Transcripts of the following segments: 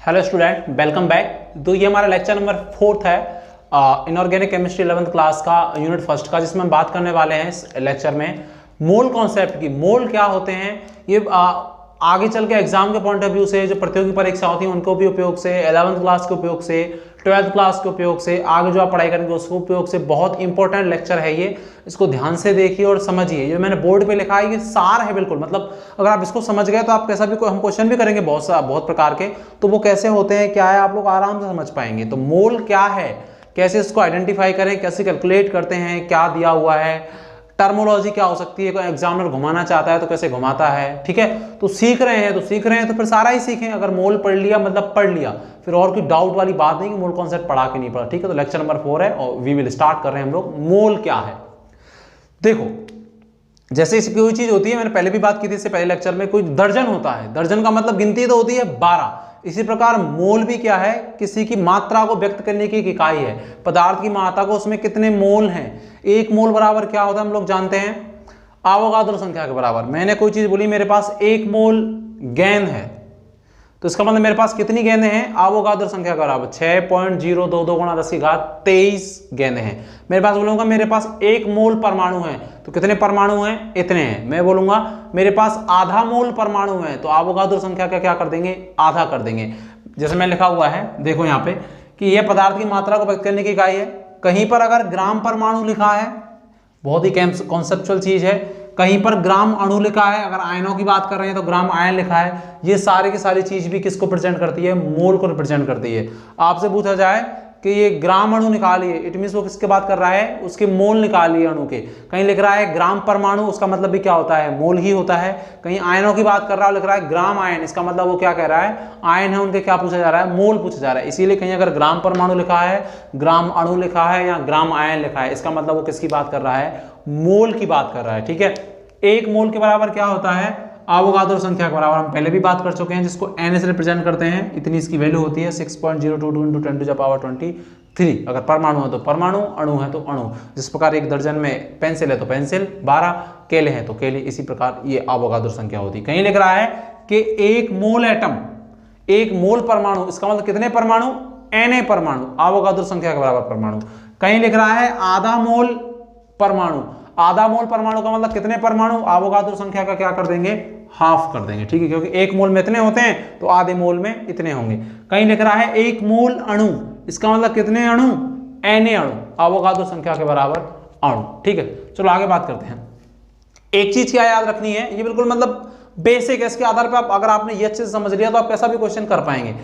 Hello student, welcome back. तो ये हमारा लेक्चर नंबर 4 है इनऑर्गेनिक केमिस्ट्री 11th क्लास का यूनिट फर्स्ट का, जिसमें हम बात करने वाले हैं इस लेक्चर में मोल कॉन्सेप्ट की। मोल क्या होते हैं ये आगे चल के एग्जाम के पॉइंट ऑफ व्यू से, जो प्रतियोगी परीक्षा होती है उनको भी उपयोग से, 11th क्लास के उपयोग से, 12th क्लास के उपयोग से, आगे जो आप पढ़ाई करेंगे उसके उपयोग से बहुत इंपॉर्टेंट लेक्चर है ये। इसको ध्यान से देखिए और समझिए। जो मैंने बोर्ड पे लिखा है ये सार है बिल्कुल, मतलब अगर आप इसको समझ गए तो आप कैसा भी हम क्वेश्चन भी करेंगे बहुत प्रकार के, तो वो कैसे होते हैं क्या है आप लोग आराम से समझ पाएंगे। तो मोल क्या है, कैसे इसको आइडेंटिफाई करें, कैसे कैलकुलेट करते हैं, क्या दिया हुआ है, टर्मोलॉजी क्या हो सकती है, कोई एग्जामिनर घुमाना चाहता है तो कैसे घुमाता है, ठीक है। तो सीख रहे हैं तो फिर सारा ही सीखें। अगर मोल पढ़ लिया मतलब पढ़ लिया, फिर और कोई डाउट वाली बात नहीं कि मोल कॉन्सेप्ट पढ़ा के नहीं पढ़ा, ठीक है। तो लेक्चर नंबर 4 है और वी विल स्टार्ट कर रहे हैं हम लोग। मोल क्या है देखो, जैसे इसकी कोई चीज होती है, मैंने पहले भी बात की थी इससे पहले लेक्चर में, कोई दर्जन होता है, दर्जन का मतलब गिनती तो होती है 12। इसी प्रकार मोल भी क्या है, किसी की मात्रा को व्यक्त करने की एक इकाई है, पदार्थ की मात्रा को, उसमें कितने मोल हैं। एक मोल बराबर क्या होता है हम लोग जानते हैं, आवोगाद्रो संख्या के बराबर। मैंने कोई चीज बोली मेरे पास 1 मोल गेंद है, तो इसका मतलब मेरे पास कितनी गेंदें हैं, आवोगाद्रो संख्या के बराबर 6.022 गुणा 10 की घात 23 गेंदें हैं। मेरे पास बोलूंगा मेरे पास 1 मोल परमाणु है, तो कितने परमाणु हैं, इतने हैं। मैं बोलूंगा मेरे पास आधा मोल परमाणु है, तो आवोगाद्रो संख्या का क्या कर देंगे, आधा कर देंगे। जैसे मैं लिखा हुआ है देखो यहाँ पे कि यह पदार्थ की मात्रा को व्यक्त करने की इकाई है। कहीं पर अगर ग्राम परमाणु लिखा है, बहुत ही कॉन्सेप्चुअल चीज है, कहीं पर ग्राम अणु लिखा है, अगर आयनों की बात कर रहे हैं तो ग्राम आयन लिखा है। ये सारी की सारी चीज भी किसको रिप्रेजेंट करती है, मोल को रिप्रेजेंट करती है। आपसे पूछा जाए कि ये ग्राम अणु निकालिए, इट मींस वो किसके बात कर रहा है, उसके मोल निकालिए अणु के। कहीं लिख रहा है ग्राम परमाणु, उसका मतलब भी क्या होता है, मोल ही होता है। कहीं आयनों की बात कर रहा है, लिख रहा है ग्राम आयन, इसका मतलब वो क्या कह रहा है, आयन है उनके, क्या पूछा जा रहा है, मोल पूछा जा रहा है। इसीलिए कहीं अगर ग्राम परमाणु लिखा है, ग्राम अणु लिखा है या ग्राम आयन लिखा है, इसका मतलब वो किसकी बात कर रहा है, मोल की बात कर रहा है, ठीक है। 1 मोल के बराबर क्या होता है, आवोगाद्रो संख्या के बराबर। हम पहले भी बात कर चुके हैं, जिसको n से रिप्रेजेंट करते हैं, इतनी इसकी वैल्यू होती है 6.022 × 10⁻23। अगर परमाणु है तो परमाणु, अणु है तो अणु। जिस प्रकार एक दर्जन में पेंसिल है तो पेंसिल, 12 केले हैं तो केले, इसी प्रकार ये आवोगाद्रो संख्या होती है। कहीं लिख रहा है कि 1 मोल एटम, 1 मोल परमाणु, इसका मतलब कितने परमाणु, Na परमाणु, आवोगाद्रो संख्या के बराबर परमाणु। कहीं लिख रहा है आधा मोल परमाणु, आधा मोल परमाणु का मतलब कितने परमाणु, आवोगाद्रो संख्या का क्या कर देंगे, हाफ कर देंगे, ठीक है, क्योंकि 1 मोल में इतने होते हैं तो आधे मोल में इतने होंगे। कहीं लिख रहा है 1 मोल अणु, इसका मतलब कितने अणु, Na अणु, आवोगाद्रो संख्या के बराबर अणु, ठीक है। चलो आगे बात करते हैं। एक चीज क्या याद रखनी है, ये बिल्कुल मतलब बेसिक है, इसके आधार पर अगर आपने ये अच्छे से समझ लिया तो आप कैसा भी क्वेश्चन कर पाएंगे।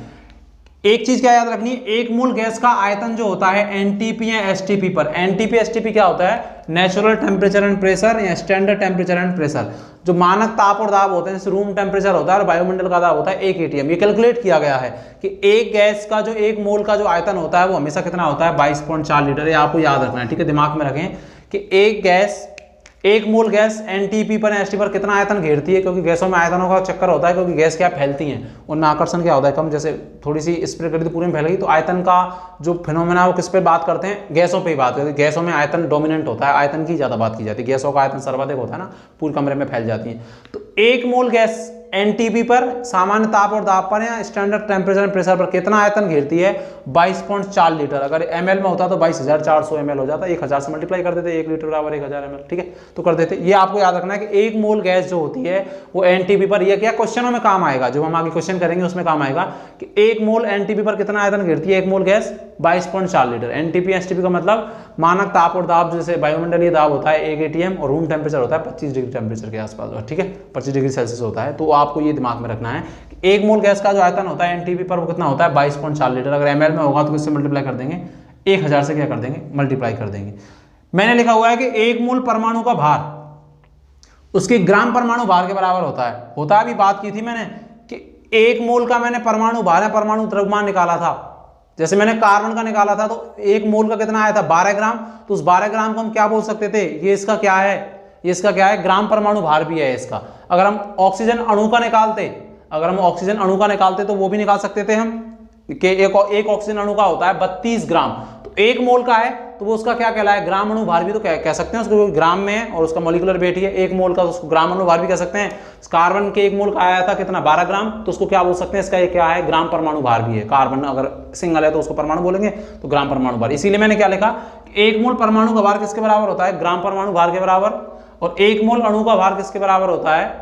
एक चीज क्या याद रखनी है, 1 मोल गैस का आयतन जो होता है एनटीपी या एसटीपी पर, एनटीपी एसटीपी क्या होता है, नेचुरल टेम्परेचर एंड प्रेशर या स्टैंडर्ड टेम्परेचर एंड प्रेशर। जो मानक ताप और दाब होते हैं, जैसे रूम टेम्परेचर होता है और वायुमंडल का दाब होता है 1 atm। ये कैलकुलेट किया गया है कि एक गैस का जो 1 मोल का जो आयतन होता है वो हमेशा कितना होता है, 22.4 लीटर। ये आपको याद रखना है, ठीक है, दिमाग में रखें कि एक मोल गैस एनटीपी पर एसटी पर कितना आयतन घेरती है, क्योंकि गैसों में आयतनों का चक्कर होता है, क्योंकि गैस क्या फैलती हैं, उनमें आकर्षण क्या होता है कम। जैसे थोड़ी सी स्प्रे करी तो पूरी में फैल गई, तो आयतन का जो फिनोमेना वो किस पे बात करते हैं, गैसों पे ही बात करते हैं। गैसों में आयतन डोमिनेंट होता है, आयतन की ज्यादा बात की जाती है, गैसों का आयतन सर्वाधिक होता है ना, पूरे कमरे में फैल जाती है। तो 1 मोल गैस एनटीपी पर, सामान्य ताप और दाब पर या स्टैंडर्ड टेम्परेचर एंड प्रेशर पर कितना आयतन घेरती है, 22.4 लीटर। अगर ml में होता तो 22,400 ml हो जाता, 1000 से मल्टीप्लाई कर देते, 1 लीटर बराबर 1000 ml, ठीक है, तो कर देते। ये आपको याद रखना है कि 1 मोल गैस जो होती है वो एनटीपी पर, ये क्या क्वेश्चनों में काम आएगा, जो हम आगे क्वेश्चन करेंगे उसमें काम आएगा कि 1 मोल एनटीपी पर कितना आयतन घेरती है 1 मोल गैस, 22.4 लीटर। एनटीपी एसटीपी का मतलब मानक ताप और दाब, जैसे वायुमंडलीय दाब होता है 1 atm और रूम टेम्परेचर होता है 25 डिग्री टेम्परेचर के आसपास, ठीक है, 25 डिग्री सेल्सियस होता है। तो आपको ये दिमाग में रखना है कि 1 मोल गैस का जो आयतन होता है एनटीपी पर वो कितना होता है, 22.4 लीटर। अगर ml में होगा तो किससे मल्टीप्लाई कर देंगे, 1000 से क्या कर देंगे, मल्टीप्लाई कर देंगे। मैंने लिखा हुआ है कि 1 मोल परमाणु का भार उसकी ग्राम परमाणु भार के बराबर होता है। अभी बात की थी मैंने कि 1 मोल का मैंने परमाणु भार, परमाणु द्रव्यमान निकाला था। जैसे मैंने कार्बन का निकाला था तो 1 मोल का कितना आया था, 12 ग्राम। तो उस 12 ग्राम को हम क्या बोल सकते थे, ये इसका क्या है, ये इसका क्या है, ग्राम परमाणु भार भी है इसका। अगर हम ऑक्सीजन अणु का निकालते, तो वो भी निकाल सकते थे हम कि एक ऑक्सीजन अणु का होता है 32 ग्राम। तो 1 मोल का है तो वो उसका क्या कहलाए, ग्राम अणु भार भी तो कह सकते हैं उसको, ग्राम में है और उसका मॉलिक्यूलर वेट ही है 1 मोल का, तो उसको ग्राम अणु भार भी कह सकते हैं। कार्बन के 1 मोल का आया था कितना, 12 ग्राम, तो उसको क्या बोल सकते हैं, इसका ये क्या है, ग्राम परमाणु भार भी है। कार्बन अगर सिंगल है तो उसको परमाणु बोलेंगे, तो ग्राम परमाणु भार। इसीलिए मैंने क्या लिखा, 1 मोल परमाणु का भार किसके बराबर होता है, ग्राम परमाणु भार के बराबर, और 1 मोल अणु का भार किसके बराबर होता है,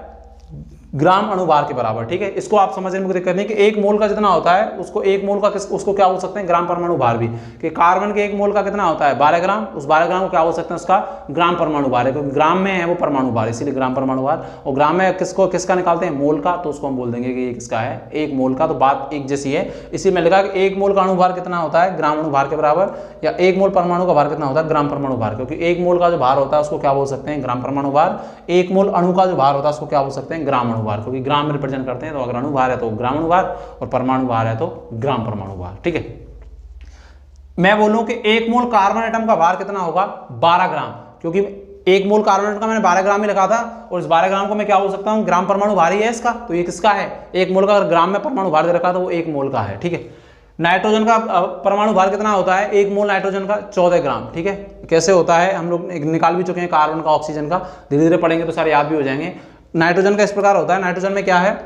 ग्राम अणुभार के बराबर। ठीक है, इसको आप समझने में कोई दिक्कत नहीं कि 1 मोल का जितना होता है उसको 1 मोल का उसको क्या बोल सकते हैं, ग्राम परमाणु भार भी, कि कार्बन के 1 मोल का कितना होता है 12 ग्राम, उस 12 ग्राम को क्या बोल सकते हैं, उसका ग्राम परमाणु भार है, क्योंकि ग्राम में है वो परमाणु भार, इसीलिए ग्राम परमाणु भार। और ग्राम में किसका निकालते हैं, मोल का, तो उसको हम बोल देंगे कि ये किसका है, 1 मोल का। तो बात एक जैसी है, इसी में लिखा कि 1 मोल का अणुभार कितना होता है, ग्राम अणुभार के बराबर, या 1 मोल परमाणु का भार कितना होता है, ग्राम परमाणु भार, क्योंकि 1 मोल का जो भार होता है उसको क्या बोल सकते हैं, ग्राम परमाणु भार। 1 मोल अणु का जो भार होता है उसको क्या बोल सकते हैं, ग्राम अणुभार, क्योंकि ग्राम में रिप्रेजेंट करते हैं। तो अगर अणुभार है तो ग्राम अणुभार, और परमाणु भार है तो ग्राम परमाणु भार। ठीक है, मैं बोलूं कि 1 मोल कार्बन एटम का भार कितना होगा, 12 ग्राम, क्योंकि 1 मोल कार्बन एटम का मैंने 12 ग्राम ही लिखा था, और इस 12 ग्राम को मैं क्या बोल सकता हूं, ग्राम परमाणु भार ही है इसका, तो ये किसका है, 1 मोल का। अगर ग्राम में परमाणु भार दे रखा तो वो 1 मोल का है। ठीक है, नाइट्रोजन का परमाणु भार कितना होता है, 1 मोल नाइट्रोजन का 14 ग्राम। ठीक है, कैसे होता है हम लोग निकाल भी चुके हैं, कार्बन का, ऑक्सीजन का, धीरे धीरे पढ़ेंगे तो सारे याद भी हो जाएंगे। नाइट्रोजन का इस प्रकार होता है, नाइट्रोजन में क्या है,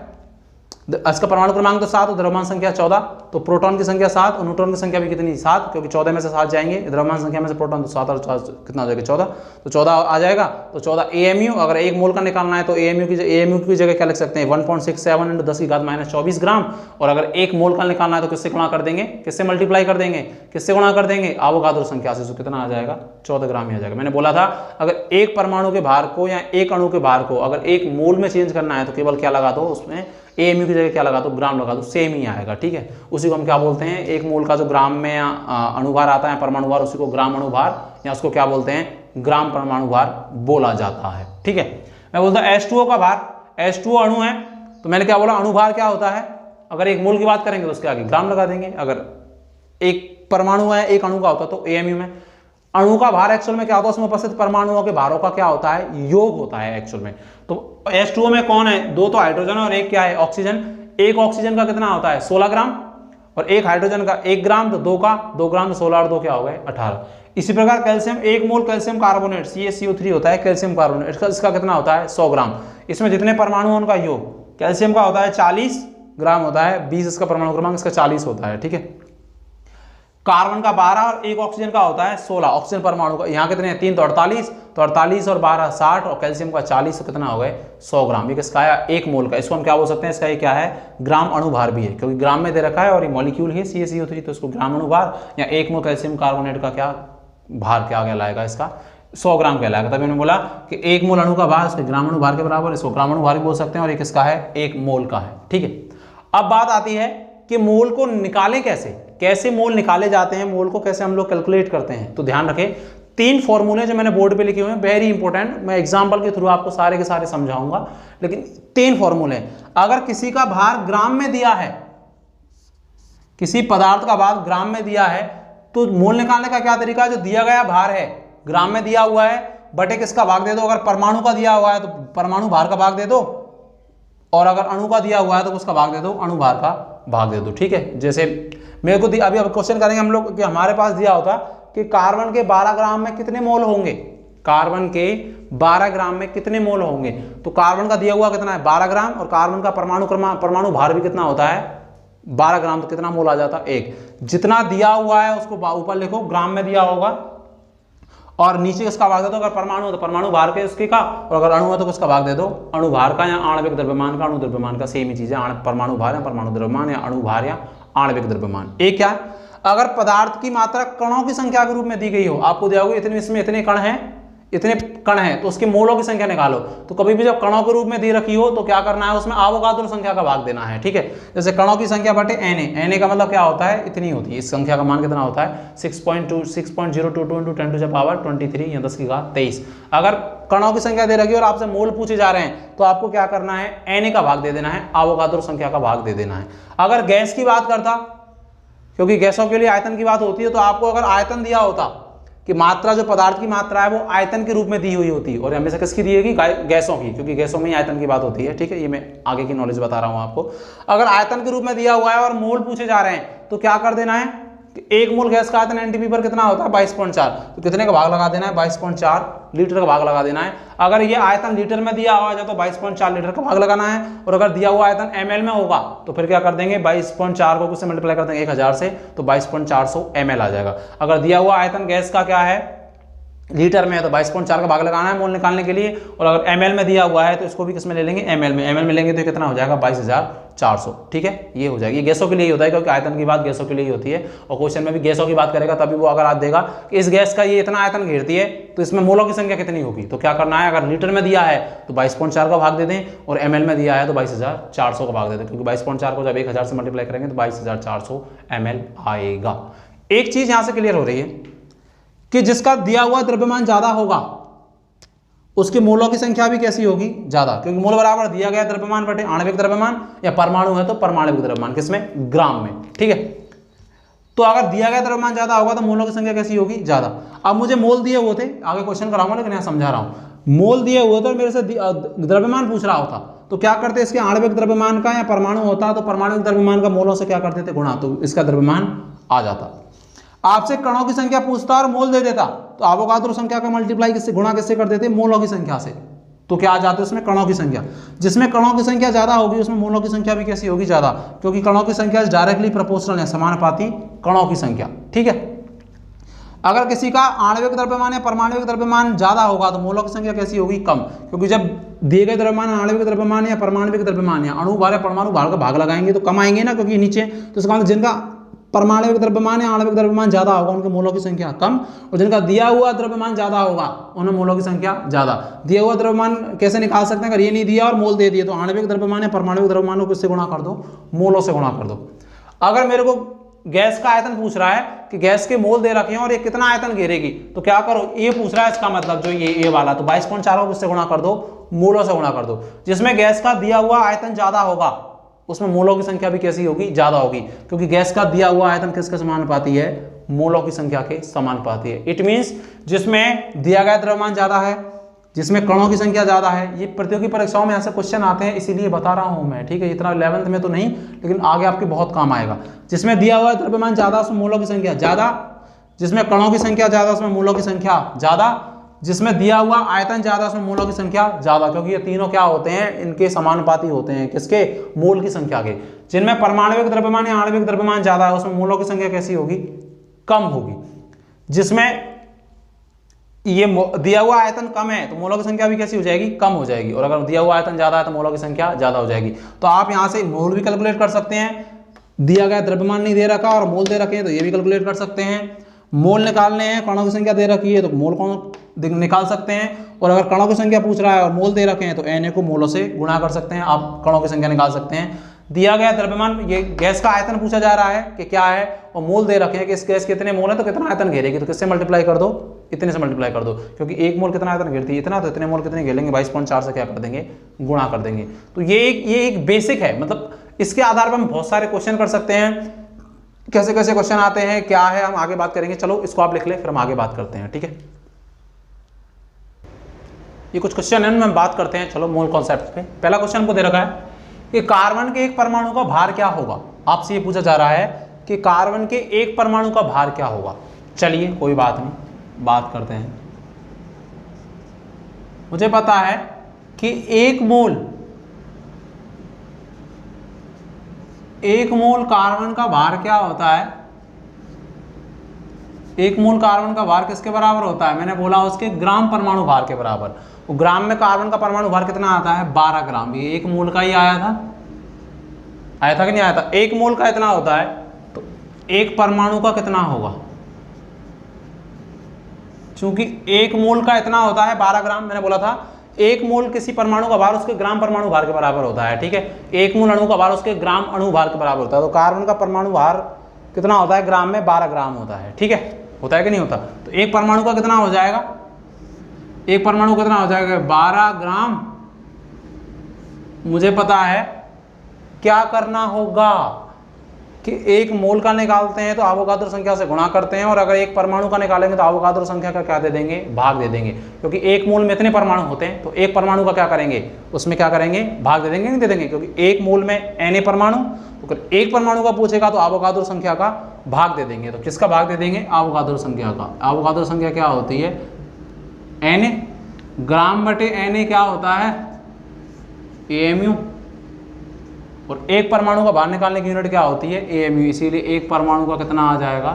इसका परमाणु क्रमांक तो 7 और द्रव्यमान संख्या 14, तो प्रोटॉन की संख्या 7 और न्यूट्रॉन की संख्या भी कितनी, 7, क्योंकि 14 में से 7 जाएंगे, द्रव्यमान संख्या में से प्रोटॉन तो 7 और 4 कितना हो जाएगा, 14, तो 14 आ जाएगा। तो 14 AMU, अगर 1 मोल का निकालना है तो AMU की जगह क्या लिख सकते हैं, 1.67 × 10⁻24 ग्राम, और अगर 1 मोल का निकालना है तो किससे गुणा कर देंगे, किससे मल्टीप्लाई कर देंगे, किससे गुणा कर देंगे, आवोगाद्रो संख्या से, तो कितना आ जाएगा, 14 ग्राम ही आ जाएगा। मैंने बोला था अगर एक परमाणु के भार को या एक अणु के भार को अगर 1 मोल में चेंज करना है तो केवल क्या लगा दो, उसमें AMU की जगह क्या लगा दो, ग्राम लगा दो, सेम ही आएगा। ठीक है, उसी को हम क्या बोलते हैं, 1 मोल का जो ग्राम में अणुभार आता है, परमाणु भार, उसी को ग्राम अणुभार या उसको क्या बोलते हैं, ग्राम परमाणु भार बोला जाता है। ठीक है, मैं बोलता हूं H2O का भार, H2O अणु है, तो मैंने क्या बोला, अणुभार क्या होता है, अगर 1 मोल की बात करेंगे तो उसके आगे ग्राम लगा देंगे, अगर एक परमाणु है 1 अणु का होता तो AMU में। अणु का भार एक्चुअल में क्या होता है, उसमें उपस्थित परमाणुओं के भारों का क्या होता है, योग होता है एक्चुअल में। तो H2O में कौन है, 2 तो हाइड्रोजन और 1 क्या है, ऑक्सीजन। 1 ऑक्सीजन का कितना होता है, 16 ग्राम, और 1 हाइड्रोजन का 1 ग्राम, तो 2 का 2 ग्राम, तो 16 और 2 क्या हो गए, 18। इसी प्रकार कैल्शियम, 1 मोल कैल्शियम कार्बोनेट CaCO3 होता है, कैल्शियम कार्बोनेट, इसका कितना होता है, 100 ग्राम। इसमें जितने परमाणु हैं उनका योग, कैल्शियम का होता है 40 ग्राम होता है, 20 इसका परमाणु क्रमांक, इसका 40 होता है। ठीक है, कार्बन का 12 और 1 ऑक्सीजन का होता है 16, ऑक्सीजन परमाणु का यहाँ कितने हैं, 3 तो 48, तो 48 और 12 60, और कैल्शियम का 40, तो कितना हो गए, 100 ग्राम। ये किसका है, 1 मोल का। इसको हम क्या बोल सकते हैं, इसका ये क्या है, ग्राम अणुभार भी है, क्योंकि ग्राम में दे रखा है और ये मॉलिक्यूल है CaCO3, तो इसको ग्राम अणुभार या 1 मोल कैल्शियम कार्बोनेट का क्या भार क्या कहलाएगा, इसका 100 ग्राम कहलाएगा। तभी मैंने बोला कि 1 मोल अणु का भार उसके ग्राम अणुभार के बराबर, इसको ग्राम अणुभार भी बोल सकते हैं, और ये किसका है, 1 मोल का है। ठीक है, अब बात आती है कि मोल को निकालें कैसे मोल निकाले जाते हैं, मोल को कैसे हम लोग कैलकुलेट करते हैं। तो ध्यान रखें, 3 फॉर्मूले जो मैंने बोर्ड पे लिखे हुए हैं, वेरी इंपॉर्टेंट, मैं एग्जांपल के थ्रू आपको सारे के सारे समझाऊंगा, लेकिन 3 फॉर्मूले। अगर किसी का भार ग्राम में दिया है, किसी पदार्थ का भार ग्राम में दिया है, तो मोल निकालने का क्या तरीका है, जो दिया गया भार है ग्राम में दिया हुआ है बटे किसका भाग दे दो। अगर परमाणु का दिया हुआ है तो परमाणु भार का भाग दे दो, और अगर अणु का दिया हुआ है तो उसका भाग दे दो, अणु भार का भाग दे दो। ठीक है, जैसे मेरे को अभी अब क्वेश्चन करेंगे हम लोग कि हमारे पास दिया होता कि कार्बन के 12 ग्राम में कितने मोल होंगे, कार्बन के 12 ग्राम में कितने मोल होंगे। तो कार्बन का दिया हुआ कितना है, 12 ग्राम, और कार्बन का परमाणु भार भी कितना होता है, 12 ग्राम, तो कितना मोल आ जाता है, 1। जितना दिया हुआ है उसको ऊपर लिखो, ग्राम में दिया होगा, और नीचे इसका भाग दे दो। अगर परमाणु है तो परमाणु भार के उसके का, और अगर अणु है तो उसका भाग दे दो अणु भार का या आणविक द्रव्यमान का। अणु द्रव्यमान का सेम ही चीज है, परमाणु भार या परमाणु द्रव्यमान, या अणु भार या आणविक द्रव्यमान। एक क्या है, अगर पदार्थ की मात्रा कणों की संख्या के रूप में दी गई हो, आपको दिया होगा इतने, इसमें इतने कण हैं, इतने कण हैं, तो उसके मोलों की संख्या निकालो। तो कभी भी जब कणों के रूप में दी रखी हो तो क्या करना है, उसमें आवोगाद्रो संख्या का भाग देना है। ठीक है, जैसे कणों की संख्या बटे Na का मतलब क्या होता है, इतनी होती है। इस संख्या का मान कितना होता है, 6.022 × 10⁻23 या 10⁻23। अगर कणों की संख्या दे रखी है और आपसे मोल पूछे जा रहे हैं तो आपको क्या करना है, Na का भाग दे देना है, आवोगाद्रो संख्या का भाग दे देना है। अगर गैस की बात करता, क्योंकि गैसों के लिए आयतन की बात होती है, तो आपको अगर आयतन दिया होता कि मात्रा, जो पदार्थ की मात्रा है वो आयतन के रूप में दी हुई होती है, और हमेशा किसकी दी होगी, गैसों की, क्योंकि गैसों में ही आयतन की बात होती है। ठीक है, ये मैं आगे की नॉलेज बता रहा हूं आपको। अगर आयतन के रूप में दिया हुआ है और मोल पूछे जा रहे हैं तो क्या कर देना है, एक मोल गैस का आयतन एनटीपी पर कितना होता है 22.4, तो कितने का भाग लगा देना है 22.4 लीटर का भाग लगा देना है। अगर ये आयतन लीटर में दिया हुआ है तो 22.4 लीटर का भाग लगाना है, और अगर दिया हुआ आयतन ml में होगा तो फिर क्या कर देंगे 22.4 को किससे मल्टीप्लाई कर देंगे 1000 से, तो 22.400 ml आ जाएगा। अगर दिया हुआ आयतन गैस का क्या है लीटर में है तो 22.4 का भाग लगाना है मोल निकालने के लिए, और अगर ml में दिया हुआ है तो इसको भी किस में ले लेंगे ml में लेंगे तो कितना हो जाएगा 22,400। ठीक है, ये हो जाएगी। गैसों के लिए होता है क्योंकि आयतन की बात गैसों के लिए होती है, और क्वेश्चन में भी गैसों की बात करेगा तभी वो अगर आज देगा कि इस गैस का ये इतना आयतन घेरती है तो इसमें मोलों की संख्या कितनी होगी, तो क्या करना है अगर लीटर में दिया है तो 22.4 का भाग दे दें, और ml में दिया है तो 22,400 का भाग दे दें, क्योंकि 22.4 को जब 1000 से मल्टीप्लाई करेंगे तो 22,400 ml आएगा। एक चीज यहां से क्लियर हो रही है कि जिसका दिया हुआ द्रव्यमान ज्यादा होगा उसके मोलों की संख्या भी कैसी होगी ज्यादा, क्योंकि मोल बराबर दिया गया द्रव्यमान बटे आणविक द्रव्यमान, या परमाणु है तो परमाणविक द्रव्यमान, किसमें ग्राम में। ठीक है, तो अगर दिया गया द्रव्यमान ज्यादा होगा तो मोलों की संख्या कैसी होगी ज्यादा। अब मुझे मोल दिए हुए थे, आगे क्वेश्चन कराऊंगा लेकिन यहां समझा रहा हूं। मोल दिए हुए थे और मेरे से द्रव्यमान पूछ रहा होता तो क्या करते, इसके आणविक द्रव्यमान का या परमाणु होता तो परमाणुक द्रव्यमान का मोलों से क्या करते थे गुणा, तो इसका द्रव्यमान आ जाता। आपसे कणों की संख्या पूछता और मोल दे देता तो एवोगाद्रो संख्या का मल्टीप्लाई किससे गुणा किससे कर देते मोलों की संख्या से, तो क्या आ जाते उसमें कणों की संख्या। जिसमें कणों की संख्या ज्यादा होगी उसमें मोलों की संख्या भी कैसी होगी ज्यादा, क्योंकि कणों की संख्या डायरेक्टली प्रोपोर्शनल है, समानुपाती कणों की संख्या। ठीक है, अगर किसी का आणविक द्रव्यमान या परमाणुविक द्रव्यमान ज्यादा होगा तो मोलों की संख्या कैसी होगी कम, क्योंकि जब दिए गए द्रव्यमान आणविक द्रव्यमान या परमाणुविक द्रव्यमान या अणु भार या परमाणु भार का भाग लगाएंगे तो कम आएंगे ना, क्योंकि नीचे तो इसका मतलब जिनका परमाणुविक द्रव्यमान या आणविक द्रव्यमान ज्यादा होगा उनके मोलों की संख्या कम, और जिनका दिया हुआ द्रव्यमान ज्यादा होगा उनमें मोलों की संख्या ज्यादा। दिया हुआ द्रव्यमान कैसे निकाल सकते हैं, अगर ये नहीं दिया और मोल दे दिए तो आणविक द्रव्यमान या परमाणुविक द्रव्यमान को किससे गुणा कर दो मोलों से गुणा कर दो। अगर मेरे को गैस का आयतन पूछ रहा है कि गैस के मोल दे रखे हैं और ये कितना आयतन घेरेगी, तो क्या करो ये पूछ रहा है इसका मतलब जो ये वाला, तो 22.4 को किससे गुणा कर दो मोलों से गुणा कर दो। जिसमें गैस का दिया हुआ आयतन ज्यादा होगा उसमें मोलों की संख्या भी कैसी होगी ज्यादा होगी, क्योंकि गैस का दिया हुआ आयतन किसके समानुपाती है मोलों की संख्या के समानुपाती है। इट मींस जिसमें दिया गया द्रव्यमान ज्यादा है, जिसमें कणों की संख्या ज्यादा है, ये प्रतियोगी परीक्षाओं में ऐसे क्वेश्चन आते हैं इसीलिए बता रहा हूं मैं। ठीक है, इतना 11th में तो नहीं लेकिन आगे आपके बहुत काम आएगा। जिसमें दिया हुआ द्रव्यमान ज्यादा उसमें मोलों की संख्या ज्यादा, जिसमें कणों की संख्या ज्यादा उसमें मोलों की संख्या ज्यादा, जिसमें दिया हुआ आयतन ज्यादा उसमें मोलों की संख्या ज्यादा, क्योंकि ये तीनों क्या होते हैं इनके समानुपाती होते हैं किसके मोल की संख्या के। जिनमें परमाणुविक द्रव्यमान या आणविक द्रव्यमान ज्यादा है उसमें मोलों की संख्या कैसी होगी कम होगी। जिसमें ये दिया हुआ आयतन कम है तो मोलों की संख्या भी कैसी हो जाएगी कम हो जाएगी, और अगर दिया हुआ आयतन ज्यादा है तो मोलों की संख्या ज्यादा हो जाएगी। तो आप यहां से मोल भी कैलकुलेट कर सकते हैं, दिया गया द्रव्यमान नहीं दे रखा और मोल दे रखे हैं तो ये भी कैलकुलेट कर सकते हैं। मोल निकालने हैं, कणों की संख्या दे रखी है तो मोल कौन निकाल सकते हैं, और अगर कणों की संख्या पूछ रहा है और मोल दे रखे हैं तो Na को मोलों से गुणा कर सकते हैं, आप कणों की संख्या निकाल सकते हैं। दिया गया द्रव्यमान, ये गैस का आयतन पूछा जा रहा है कि क्या है, और मोल दे रखे हैं कि इस गैस कितने मोल है तो कितना आयतन घेरेगी, तो किससे मल्टीप्लाई कर दो इतने से मल्टीप्लाई कर दो, क्योंकि एक मोल कितना आयतन घेरती है इतना, तो इतने मोल कितने घेरेंगे 22.4 से क्या कर देंगे गुणा कर देंगे। तो ये एक बेसिक है, मतलब इसके आधार पर हम बहुत सारे क्वेश्चन कर सकते हैं। कैसे कैसे क्वेश्चन आते हैं क्या है हम आगे बात करेंगे। चलो इसको आप लिख ले फिर हम आगे बात करते हैं। ठीक है, ये कुछ क्वेश्चन है हम बात करते हैं। चलो मोल कॉन्सेप्ट पे पहला क्वेश्चन हमको दे रखा है कि कार्बन के एक परमाणु का भार क्या होगा। आपसे ये पूछा जा रहा है कि कार्बन के एक परमाणु का भार क्या होगा। चलिए कोई बात नहीं, बात करते हैं। मुझे पता है कि एक मोल कार्बन का भार क्या होता है। एक मोल कार्बन का भार किसके बराबर होता है, मैंने बोला उसके ग्राम परमाणु भार के बराबर। वो ग्राम में कार्बन का परमाणु भार कितना आता है 12 ग्राम। ये एक मोल का ही आया था कि नहीं आया था। एक मोल का इतना होता है तो एक परमाणु का कितना होगा, क्योंकि एक मोल का इतना होता है 12 ग्राम। मैंने बोला था एक मोल किसी परमाणु का भार उसके ग्राम परमाणु भार के बराबर होता है। ठीक है, एक मोल अणु का भार उसके ग्राम अणु भार के बराबर होता है। तो कार्बन का परमाणु भार कितना होता है ग्राम में 12 ग्राम होता है। ठीक है, होता है कि नहीं होता। तो एक परमाणु का कितना हो जाएगा, एक परमाणु कितना हो जाएगा 12 ग्राम। मुझे पता है क्या करना होगा, कि एक मोल का निकालते हैं तो एवोगाद्रो संख्या से गुणा करते हैं, और अगर एक परमाणु का निकालेंगे तो एवोगाद्रो संख्या का क्या दे देंगे, भाग दे देंगे, क्योंकि एक मोल में इतने परमाणु होते हैं तो एक परमाणु का क्या करेंगे, उसमें क्या करेंगे, भाग दे देंगे, नहीं दे देंगे, क्योंकि एक मोल में n परमाणु, तो अगर एक परमाणु का पूछेगा तो एवोगाद्रो संख्या का भाग दे देंगे। तो किसका भाग दे देंगे, एवोगाद्रो संख्या का। एवोगाद्रो संख्या क्या होती है, Na, ग्राम बटे Na क्या होता है, AMU, और एक परमाणु का बाहर निकालने की यूनिट क्या होती है, AMU, इसीलिए एक परमाणु का कितना आ जाएगा,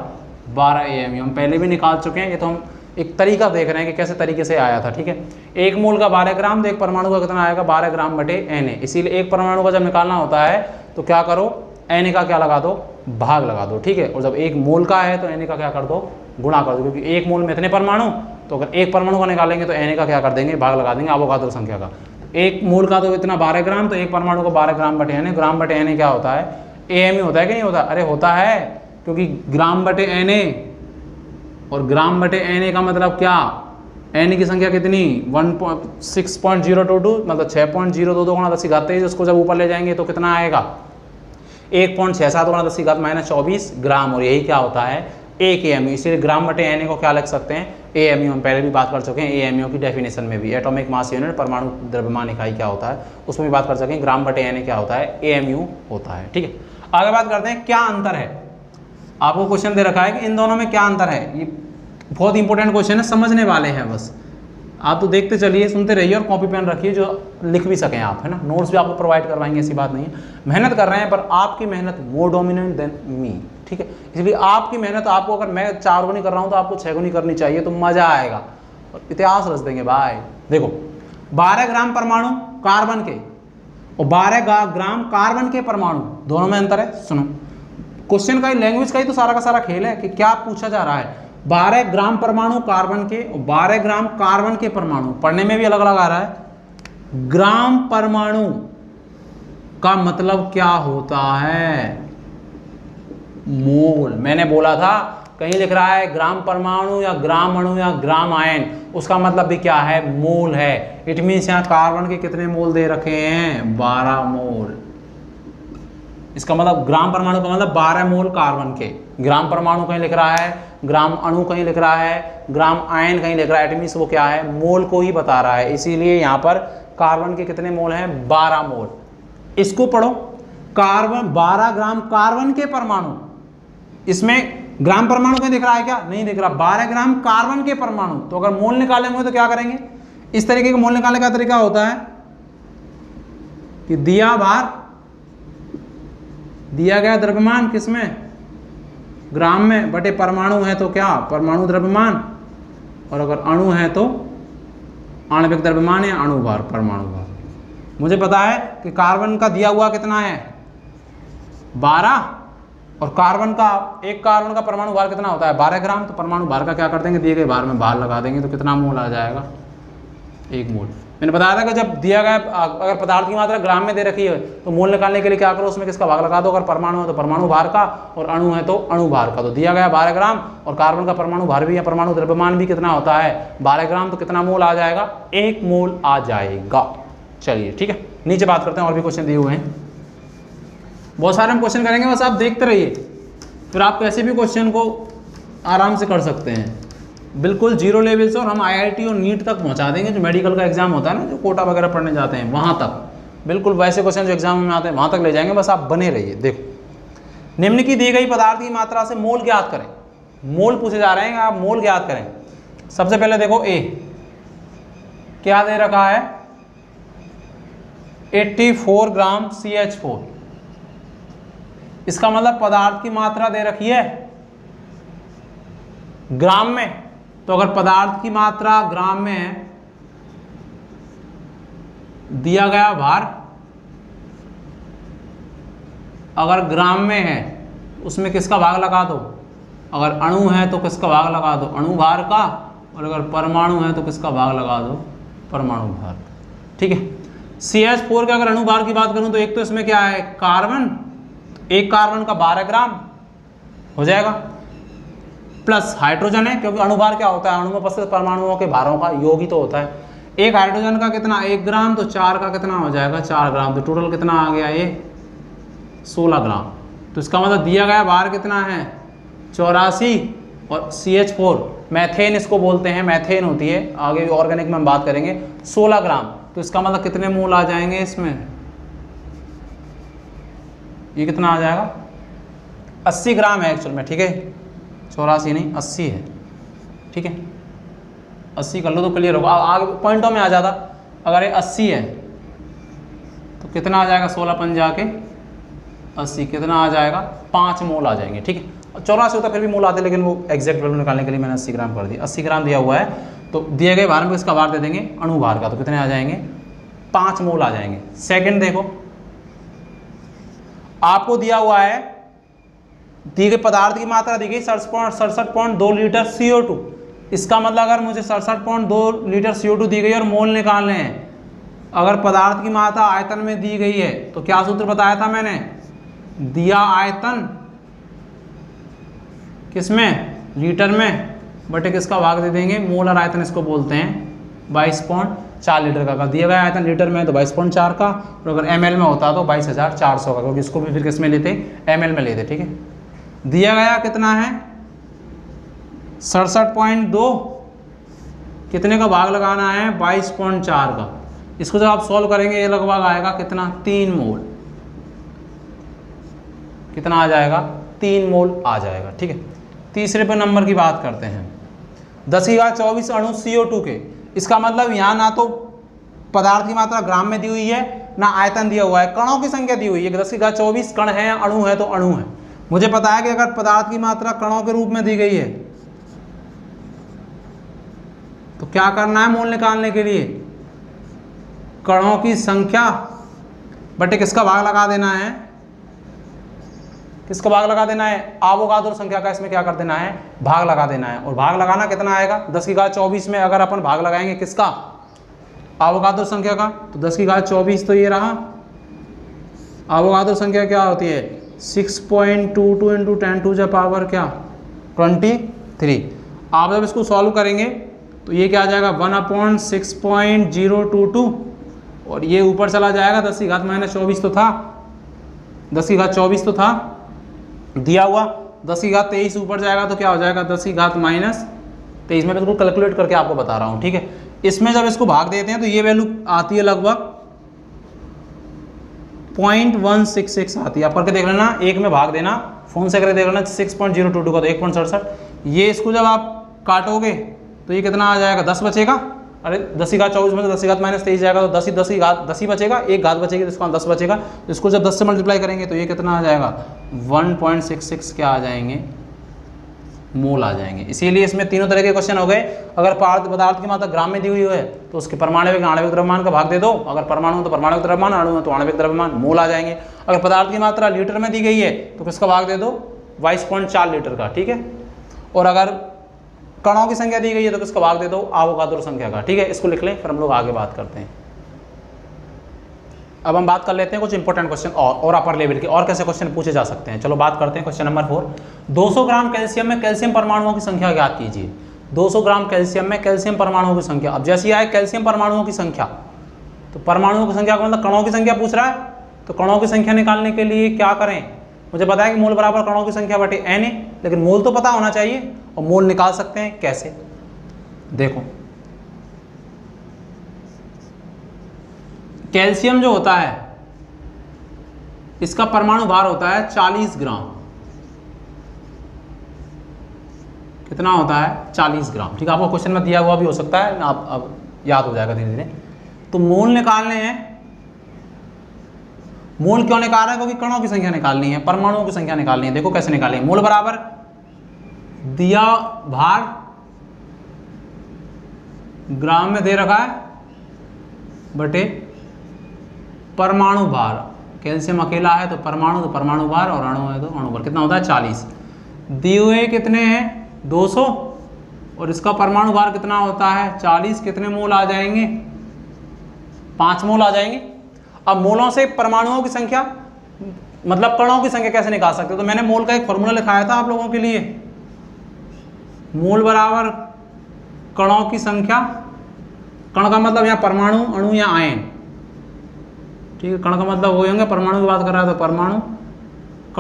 12 AMU। हम पहले भी निकाल चुके हैं, ये तो हम एक तरीका देख रहे हैं कि कैसे तरीके से आया था, ठीक है। एक मोल का 12 ग्राम, तो एक परमाणु का कितना आएगा, 12 ग्राम बटे Na। इसीलिए एक परमाणु का जब निकालना होता है तो क्या करो, Na का क्या लगा दो, भाग लगा दो, ठीक है। और जब एक मोल का है तो Na का क्या कर दो, गुणा कर दो, क्योंकि एक मोल में इतने परमाणु, तो अगर एक परमाणु का निकालेंगे तो Na का क्या कर देंगे, भाग लगा देंगे एवोगाद्रो संख्या का। एक मोल का तो इतना 12 ग्राम, तो एक परमाणु को 12 ग्राम बटे Na, ग्राम बटे Na क्या होता है, AMU होता है कि नहीं होता, अरे होता है, क्योंकि ग्राम बटे Na, और ग्राम बटे Na का मतलब क्या, Na की संख्या कितनी, 6.022, मतलब 6.022 गुणा 10 की घात 23, उसको जब ऊपर ले जाएंगे तो कितना आएगा, 1.67 गुणा 10 की घात -24 ग्राम, और यही क्या होता है, 1 AMU। इसलिए ग्राम बटे Na को क्या लिख सकते हैं, AMU। हम पहले भी बात कर चुके हैं AMU की डेफिनेशन में भी, एटॉमिक मास यूनिट, परमाणु द्रव्यमान इकाई क्या होता है, उसमें भी बात कर सकें। ग्राम बटे Na क्या होता है, AMU होता है, ठीक है। आगे बात करते हैं क्या अंतर है। आपको क्वेश्चन दे रखा है कि इन दोनों में क्या अंतर है, ये बहुत इंपॉर्टेंट क्वेश्चन है, समझने वाले हैं बस, आप तो देखते चलिए, सुनते रहिए, और कॉपी पेन रखिए जो लिख भी सकें आप, है ना। नोट्स भी आपको प्रोवाइड करवाएंगे, ऐसी बात नहीं है, मेहनत कर रहे हैं, पर आपकी मेहनत मोर डोमिनेंट देन मी, ठीक है। इसलिए आपकी मेहनत आपको, अगर मैं 4 गुनी कर रहा हूँ तो आपको 6 गुनी करनी चाहिए, तो मजा आएगा, और इतिहास रच देंगे भाई। देखो 12 ग्राम परमाणु कार्बन के और 12 ग्राम कार्बन के परमाणु, दोनों में अंतर है। सुनो, क्वेश्चन का लैंग्वेज का ही तो सारा का सारा खेल है कि क्या पूछा जा रहा है। 12 ग्राम परमाणु कार्बन के और 12 ग्राम कार्बन के परमाणु, पढ़ने में भी अलग अलग आ रहा है। ग्राम परमाणु का मतलब क्या होता है, मोल। मैंने बोला था, कहीं लिख रहा है ग्राम परमाणु या ग्राम अणु या ग्राम आयन, उसका मतलब भी क्या है, मोल है। इट मीन्स यहाँ कार्बन के कितने मोल दे रखे हैं, 12 मोल। इसका मतलब ग्राम परमाणु का मतलब 12 मोल कार्बन के। ग्राम परमाणु कहीं लिख रहा है, ग्राम अणु कहीं लिख रहा है, ग्राम आयन कहीं लिख रहा है, इट मीन्स वो क्या है, मोल को ही बता रहा है। इसीलिए यहाँ पर कार्बन के कितने मोल हैं, 12 मोल। इसको पढ़ो, कार्बन 12 ग्राम कार्बन के परमाणु, इसमें ग्राम परमाणु कहीं दिख रहा है क्या, नहीं दिख रहा। 12 ग्राम कार्बन के परमाणु, तो अगर मोल निकालेंगे तो क्या करेंगे, इस तरीके का मोल निकालने का तरीका होता है कि दिया भार, दिया गया द्रव्यमान किसमें, ग्राम में, बटे परमाणु है तो क्या, परमाणु द्रव्यमान, और अगर अणु है तो आणविक द्रव्यमान या अणु भार, परमाणु भार। मुझे पता है कि कार्बन का दिया हुआ कितना है, 12, और कार्बन का, एक कार्बन का परमाणु भार कितना होता है, 12 ग्राम। तो परमाणु भार का क्या कर देंगे, दिए गए भार में भार लगा देंगे, तो कितना मोल आ जाएगा, 1 मोल। मैंने बताया था कि जब दिया गया, अगर पदार्थ की मात्रा ग्राम में दे रखी है तो मोल निकालने के लिए क्या करो, उसमें किसका भाग लगा दो। अगर परमाणु है तो परमाणु भार का, और अणु है तो अणु भार का। तो दिया गया 12 ग्राम, और कार्बन का परमाणु भार भी या परमाणु द्रव्यमान भी कितना होता है, 12 ग्राम। तो कितना मोल आ जाएगा, 1 मोल आ जाएगा। चलिए ठीक है, नीचे बात करते हैं, और भी क्वेश्चन दिए हुए हैं, बहुत सारे हम क्वेश्चन करेंगे, बस आप देखते रहिए, फिर आप कैसे भी क्वेश्चन को आराम से कर सकते हैं, बिल्कुल जीरो लेवल से। और हम IIT और नीट तक पहुंचा देंगे, जो मेडिकल का एग्जाम होता है ना, जो कोटा वगैरह पढ़ने जाते हैं वहां तक, बिल्कुल वैसे क्वेश्चन जो एग्जाम में आते हैं वहां तक ले जाएंगे, बस आप बने रहिए। देखो, निम्न की दी गई पदार्थ की मात्रा से मोल ज्ञात करें। मोल पूछे जा रहे हैं, आप मोल ज्ञात करें। सबसे पहले देखो A क्या दे रखा है, 84 ग्राम CH4। इसका मतलब पदार्थ की मात्रा दे रखी है ग्राम में, तो अगर पदार्थ की मात्रा ग्राम में है, दिया गया भार अगर ग्राम में है, उसमें किसका भाग लगा दो। अगर अणु है तो किसका भाग लगा दो, अणु भार का, और अगर परमाणु है तो किसका भाग लगा दो, परमाणु भार। ठीक है, CH4 के अगर अणु भार की बात करूं तो एक तो इसमें क्या है, कार्बन, एक कार्बन का 12 ग्राम हो जाएगा, प्लस हाइड्रोजन है, क्योंकि अणुभार क्या होता है, अणु में उपस्थित परमाणुओं के भारों का योग ही तो होता है। एक हाइड्रोजन का कितना, 1 ग्राम, तो 4 का कितना हो जाएगा, 4 ग्राम। तो टोटल कितना आ गया, ये 16 ग्राम। तो इसका मतलब दिया गया भार कितना है 84 और CH4 मैथेन इसको बोलते हैं, मैथेन होती है, आगे ऑर्गेनिक में हम बात करेंगे, 16 ग्राम। तो इसका मतलब कितने मोल आ जाएंगे इसमें, ये कितना आ जाएगा 80 ग्राम है एक्चुअल में, ठीक है 84 नहीं 80 है, ठीक है 80 कर लो तो क्लियर होगा। आगे पॉइंटों में आ जाता, अगर ये 80 है तो कितना आ जाएगा 16 पंजा के 80, कितना आ जाएगा 5 मोल आ जाएंगे, ठीक है। 84 होता फिर भी मोल आते, लेकिन वो एग्जैक्ट वैल्यू निकालने के लिए मैंने 80 ग्राम कर दिया। 80 ग्राम दिया हुआ है तो दिए गए भार में इसका भार दे देंगे अणु भार का, तो कितने आ जाएंगे 5 मोल आ जाएंगे। सेकंड देखो, आपको दिया हुआ है, दी गई पदार्थ की मात्रा दी गई 67.2 लीटर CO2। इसका मतलब अगर मुझे 67.2 लीटर CO2 दी गई और मोल निकालने हैं, अगर पदार्थ की मात्रा आयतन में दी गई है तो क्या सूत्र बताया था मैंने, दिया आयतन किसमें लीटर में बटे किसका भाग दे देंगे मोल और आयतन इसको बोलते हैं 22.4 लीटर का। दिया गया आयतन लीटर में तो 22.4 का, और अगर ml में होता तो 22,400 का, क्योंकि इसको भी फिर किस में लेते ml में लेते, ठीक है। दिया गया कितना है 67.2, कितने का भाग लगाना है 22.4 का। इसको जब आप सॉल्व करेंगे ये लगभग आएगा कितना 3 मोल, कितना आ जाएगा 3 मोल आ जाएगा, ठीक है। तीसरे पर नंबर की बात करते हैं, 10⁻24 अणु CO2 के। इसका मतलब यहाँ ना तो पदार्थ की मात्रा ग्राम में दी हुई है ना आयतन दिया हुआ है, कणों की संख्या दी हुई है। 10⁻24 कण है, अणु है तो अणु है। मुझे पता है कि अगर पदार्थ की मात्रा कणों के रूप में दी गई है तो क्या करना है मोल निकालने के लिए, कणों की संख्या बटे किसका भाग लगा देना है, किसका भाग लगा देना है अवोगाद्रो संख्या का, इसमें क्या कर देना है भाग लगा देना है। और भाग लगाना कितना आएगा 10⁻24 में अगर अपन भाग लगाएंगे किसका अवोगाद्रो संख्या का, तो 10⁻24 तो ये रहा। अवोगाद्रो संख्या क्या होती है 6.22 इंटू 10⁻⁻ क्या 23। आप जब इसको सॉल्व करेंगे तो ये क्या आ जाएगा 1/6.022, और ये ऊपर चला जाएगा 10⁻−24 तो था, 10⁻24 तो था दिया हुआ, 10⁻23 ऊपर जाएगा तो क्या हो जाएगा 10⁻−23। में बिल्कुल कैलकुलेट करके आपको बता रहा हूँ, ठीक है। इसमें जब इसको भाग देते हैं तो ये वैल्यू आती है लगभग 0.166 आती है। आप करके देख लेना, एक में भाग देना, फोन से करके देख लेना 6.022 का तो 1.67। ये इसको जब आप काटोगे तो ये कितना आ जाएगा 10 बचेगा, अरे 10⁻24 में तो 10⁻−23 जाएगा तो 10 ही बचेगा, एक घात बचेगी तो इसका 10 बचेगा। तो इसको जब 10 से मल्टीप्लाई करेंगे तो ये कितना आ जाएगा 1.66 क्या आ जाएंगे मोल आ जाएंगे। इसीलिए इसमें तीनों तरह के क्वेश्चन हो गए। अगर पदार्थ की मात्रा ग्राम में दी हुई है तो उसके परमाणविक आणविक द्रव्यमान का भाग दे दो, अगर परमाणु तो परमाणविक द्रव्यमान, अणु है तो आणविक द्रव्यमान, मोल आ जाएंगे। अगर पदार्थ की मात्रा लीटर में दी गई है तो किसका भाग दे दो 22.4 लीटर का, ठीक है। और अगर कणों की संख्या दी गई है तो किसका भाग दे दो अवोगाद्रो संख्या का, ठीक है। इसको लिख लें फिर हम लोग आगे बात करते हैं। अब हम बात कर लेते हैं कुछ इंपॉर्टेंट क्वेश्चन और अपर लेवल के और कैसे क्वेश्चन पूछे जा सकते हैं। चलो बात करते हैं क्वेश्चन नंबर 4। 200 ग्राम कैल्शियम में कैल्शियम परमाणुओं की संख्या ज्ञात कीजिए। 200 ग्राम कैल्शियम में कैल्शियम परमाणुओं की संख्या। अब जैसे आए कैल्शियम परमाणुओं की संख्या, तो परमाणुओं की संख्या का मतलब कणों की संख्या पूछ रहा है, तो कणों की संख्या निकालने के लिए क्या करें, मुझे पता है कि मोल बराबर कणों की संख्या बटे n है, लेकिन मोल तो पता होना चाहिए। और मोल निकाल सकते हैं कैसे, देखो कैल्शियम जो होता है इसका परमाणु भार होता है 40 ग्राम। कितना होता है 40 ग्राम, ठीक है। आपको क्वेश्चन में दिया हुआ भी हो सकता है, आप अब याद हो जाएगा धीरे धीरे। तो मोल निकालने हैं, मोल क्यों निकाल रहे हैं, क्योंकि कणों की संख्या निकालनी है, परमाणुओं की संख्या निकालनी है। देखो कैसे निकालेंगे, मोल बराबर दिया भार ग्राम में दे रखा है बटे परमाणु भार। कैल्शियम अकेला है तो परमाणु भार, और अणु है तो अणु भार। कितना होता है 40। दिए हुए कितने हैं 200, और इसका परमाणु भार कितना होता है 40। कितने मोल आ जाएंगे 5 मोल आ जाएंगे। अब मोलों से परमाणुओं की संख्या मतलब कणों की संख्या कैसे निकाल सकते हो, तो मैंने मोल का एक फॉर्मूला लिखाया था आप लोगों के लिए। मोल बराबर कणों की संख्या, कण का मतलब यहाँ परमाणु, अणु या आयन, ठीक है। कण का मतलब वो होंगे, परमाणु की बात कर रहा है तो परमाणु,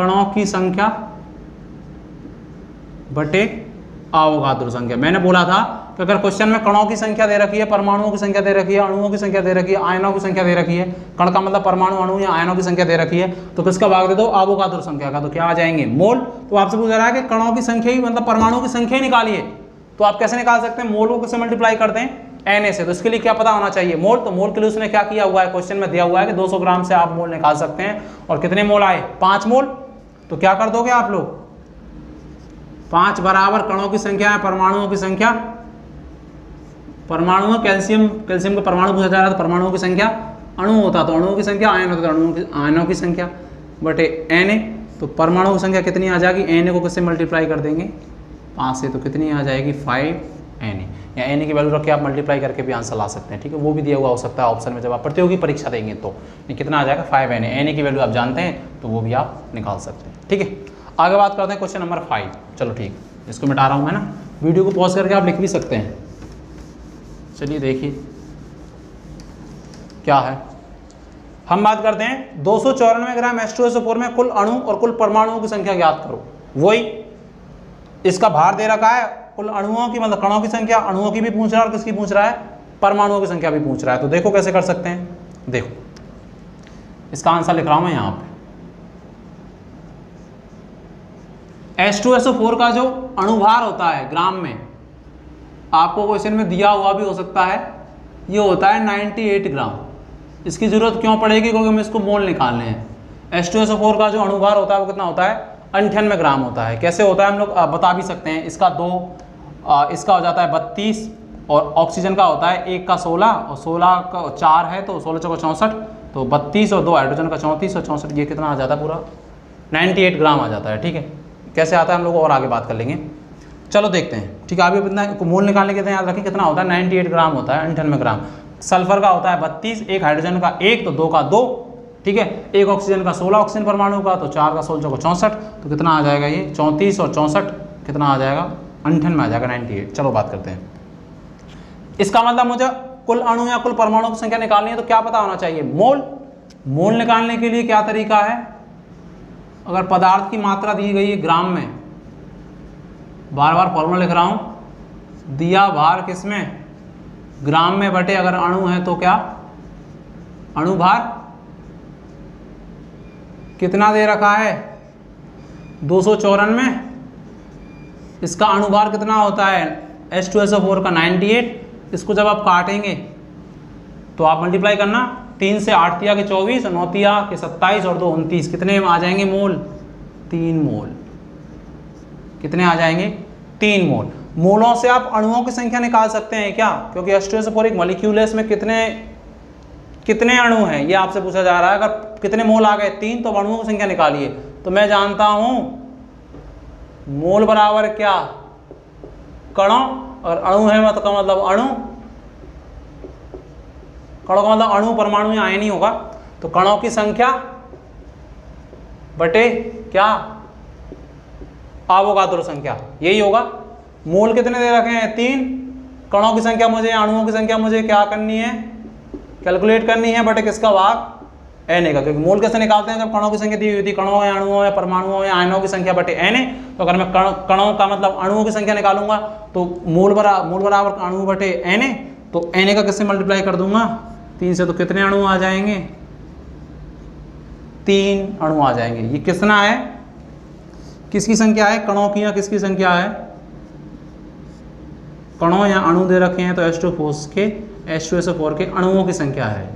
कणों की संख्या बटे अवोगाद्रो संख्या। मैंने बोला था कि अगर क्वेश्चन में कणों की संख्या दे रखी है, परमाणुओं की संख्या दे रखी है, अणुओं की संख्या दे रखी है, आयनों की संख्या दे रखी है, कण का मतलब परमाणु, अणु या आयनों की संख्या दे रखी है, तो किसका भाग दे दो? अवोगाद्रो संख्या का। तो क्या आ जाएंगे? मोल। तो आपसे पूछ रहा है कि कणों की संख्या ही मतलब परमाणुओं की संख्या ही निकालिए, तो आप कैसे निकाल सकते हैं? मोल को किससे मल्टीप्लाई करते हैं? Na से। तो इसके लिए क्या पता होना चाहिए? मोल। तो मोल के लिए उसने क्या किया हुआ है, क्वेश्चन में दिया हुआ है कि 200 ग्राम से आप मोल निकाल सकते हैं। और कितने मोल आए? 5 मोल। तो क्या कर दोगे आप लोग? 5 बराबर कणों की संख्या है, परमाणुओं की संख्या, परमाणु कैल्शियम, कैल्शियम का परमाणु पूछा जा रहा था, परमाणुओं की संख्या, अणु होता तो अणुओं की संख्या, आयन होता तो आयनों की संख्या बटे Na। तो परमाणुओं की संख्या कितनी आ जाएगी? Na को किससे मल्टीप्लाई कर देंगे? 5 से। तो कितनी आ जाएगी? 5Na। या Na की वैल्यू रख के आप मल्टीप्लाई करके भी आंसर ला सकते हैं, ठीक है। वो भी दिया हुआ हो सकता है ऑप्शन में जब आप प्रतियोगी परीक्षा देंगे तो। कितना आ जाएगा? 5Na। Na की वैल्यू आप जानते हैं तो वो भी आप निकाल सकते हैं, ठीक है। आगे बात करते हैं क्वेश्चन नंबर 5। चलो ठीक, इसको मिटा रहा हूँ मैं ना, वीडियो को पॉज करके आप लिख भी सकते हैं। चलिए देखिए क्या है। हम बात करते हैं 294 ग्राम H2SO4 में कुल अणु और कुल परमाणुओं की संख्या ज्ञात करो। वही इसका भार दे रखा है, कुल अणुओं की मतलब कणों की संख्या, अणुओं की भी पूछ रहा है और किसकी पूछ रहा है? परमाणुओं की संख्या भी पूछ रहा है। तो देखो कैसे कर सकते हैं। देखो इसका आंसर लिख रहा हूं मैं यहां पे। H2SO4 का जो अणुभार होता है ग्राम में, आपको क्वेश्चन में दिया हुआ भी हो सकता है, ये होता है 98 ग्राम। इसकी जरूरत क्यों पड़ेगी? क्योंकि हमें इसको मोल निकालने हैं। H2SO4 का जो अणुभार होता है वो कितना होता है? 98 ग्राम होता है। कैसे होता है हम लोग बता भी सकते हैं। इसका 2, इसका हो जाता है 32 और ऑक्सीजन का होता है 1 का 16 और 16 का 4 है तो 16 चौका 64, तो 32 और 2 हाइड्रोजन का 34 और 64, ये कितना आ जाता है? पूरा 98 ग्राम आ जाता है, ठीक है। कैसे आता है हम लोग और आगे बात कर लेंगे। चलो देखते हैं, ठीक है। अभी इतना मोल निकालने के लिए याद रखें कितना होता है? 98 ग्राम होता है, 98 ग्राम। सल्फर का होता है 32, 1 हाइड्रोजन का 1 तो 2 का 2, ठीक है। 1 ऑक्सीजन का 16 ऑक्सीजन परमाणु का तो 4 का 16 चौका 64, तो कितना आ जाएगा? ये 34 और 64 कितना आ जाएगा? 98 में आ जाएगा 98। चलो बात करते हैं। इसका मतलब मुझे कुल अणु या कुल परमाणु की संख्या निकालनी है तो क्या पता होना चाहिए? मोल। मोल निकालने के लिए क्या तरीका है? अगर पदार्थ की मात्रा दी गई है ग्राम में, बार बार फॉर्मूला लिख रहा हूं, दिया भार किसमें? ग्राम में बटे अगर अणु है तो क्या? अणु भार कितना दे रखा है? 294। इसका अणुभार कितना होता है? H2SO4 का 98। इसको जब आप काटेंगे तो आप मल्टीप्लाई करना, 3 से 8 तिया के 24 और 9 तिया के 27 और 2 29, कितने में आ जाएंगे मोल? 3 मोल। कितने आ जाएंगे? 3 मोल। मोलों से आप अणुओं की संख्या निकाल सकते हैं क्या? क्योंकि H2SO4 एक मॉलिक्यूल है, इसमें कितने अणु हैं ये आपसे पूछा जा रहा है। अगर कितने मोल आ गए? 3, तो अणुओं की संख्या निकालिए। तो मैं जानता हूं मोल बराबर क्या? कणों, और अणु है मतलब अणु, कणों का मतलब अणु, परमाणु या आयन ही होगा। तो कणों की संख्या बटे क्या? अवोगाद्रो संख्या, यही होगा। मोल कितने दे रखे हैं? 3। कणों की संख्या मुझे, अणुओं की संख्या मुझे क्या करनी है? कैलकुलेट करनी है बटे किसका? भाग Na का। क्योंकि मोल कैसे निकालते हैं? जब कणों की संख्या दी हुई थी, कणों या अणुओं या परमाणुओं या आयनों की संख्या बटे Na। तो अगर मैं कणों का मतलब अणुओं की संख्या निकालूंगा तो मोल बराबर अणु बटे Na, तो Na का किससे मल्टीप्लाई कर दूंगा? 3 से। तो कितने अणु आ जाएंगे? 3 अणु आ जाएंगे। ये कितना है? किसकी संख्या है? कणों की या किसकी संख्या है? कणों या अणु दे रखे हैं तो H2SO4 के अणुओं की संख्या है।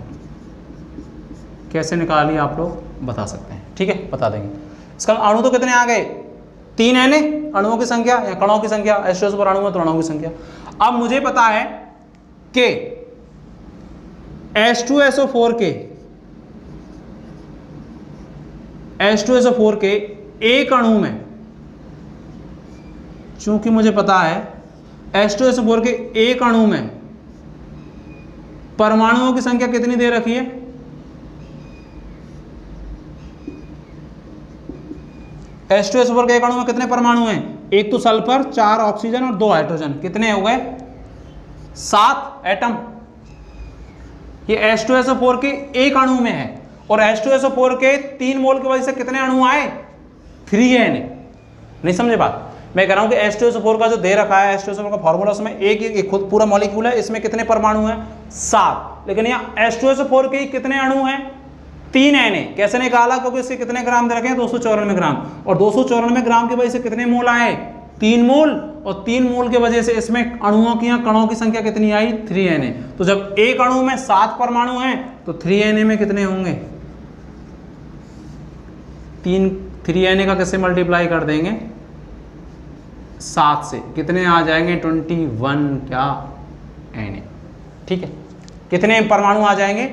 कैसे निकालिए आप लोग बता सकते हैं, ठीक है, बता देंगे। इसका अणु तो कितने आ गए? 3 Na अणुओं की संख्या या कणों की संख्या, H2SO4 अणु तो अणुओं की संख्या। अब मुझे पता है कि H2SO4 के एक अणु में, चूंकि मुझे पता है H2SO4 के एक अणु में परमाणुओं की संख्या कितनी दे रखी है? H2SO4 के एक अणु में कितने परमाणु हैं? एक तो सल्फर, 4 ऑक्सीजन और 2 हाइड्रोजन, कितने हो गए? 7 एटम। ये H2SO4 के एक अणु में है और H2SO4 के 3 मोल की वजह से कितने अणु आए? 3Na। नहीं समझे बात? मैं कह रहा हूँ कि H2SO4 का जो दे रखा है, H2SO4 का फॉर्मूला, उसमें एक खुद पूरा मॉलिक्यूल है, इसमें कितने परमाणु हैं? 7। लेकिन यहाँ H2SO4 के कितने अणु हैं? 3Na। कैसे निकाला? क्योंकि इसके कितने ग्राम दे रखे हैं? 294 ग्राम। और 294 ग्राम की वजह से कितने मोल आए? 3 मोल। और 3 मोल की वजह से इसमें अणुओं की, कणों की संख्या कितनी आई? 3Na। तो जब एक अणु में 7 परमाणु हैं तो 3Na में कितने होंगे? 3Na का कैसे मल्टीप्लाई कर देंगे? 7 से कितने आ जाएंगे? 21 क्या Na। ठीक है, कितने परमाणु आ जाएंगे?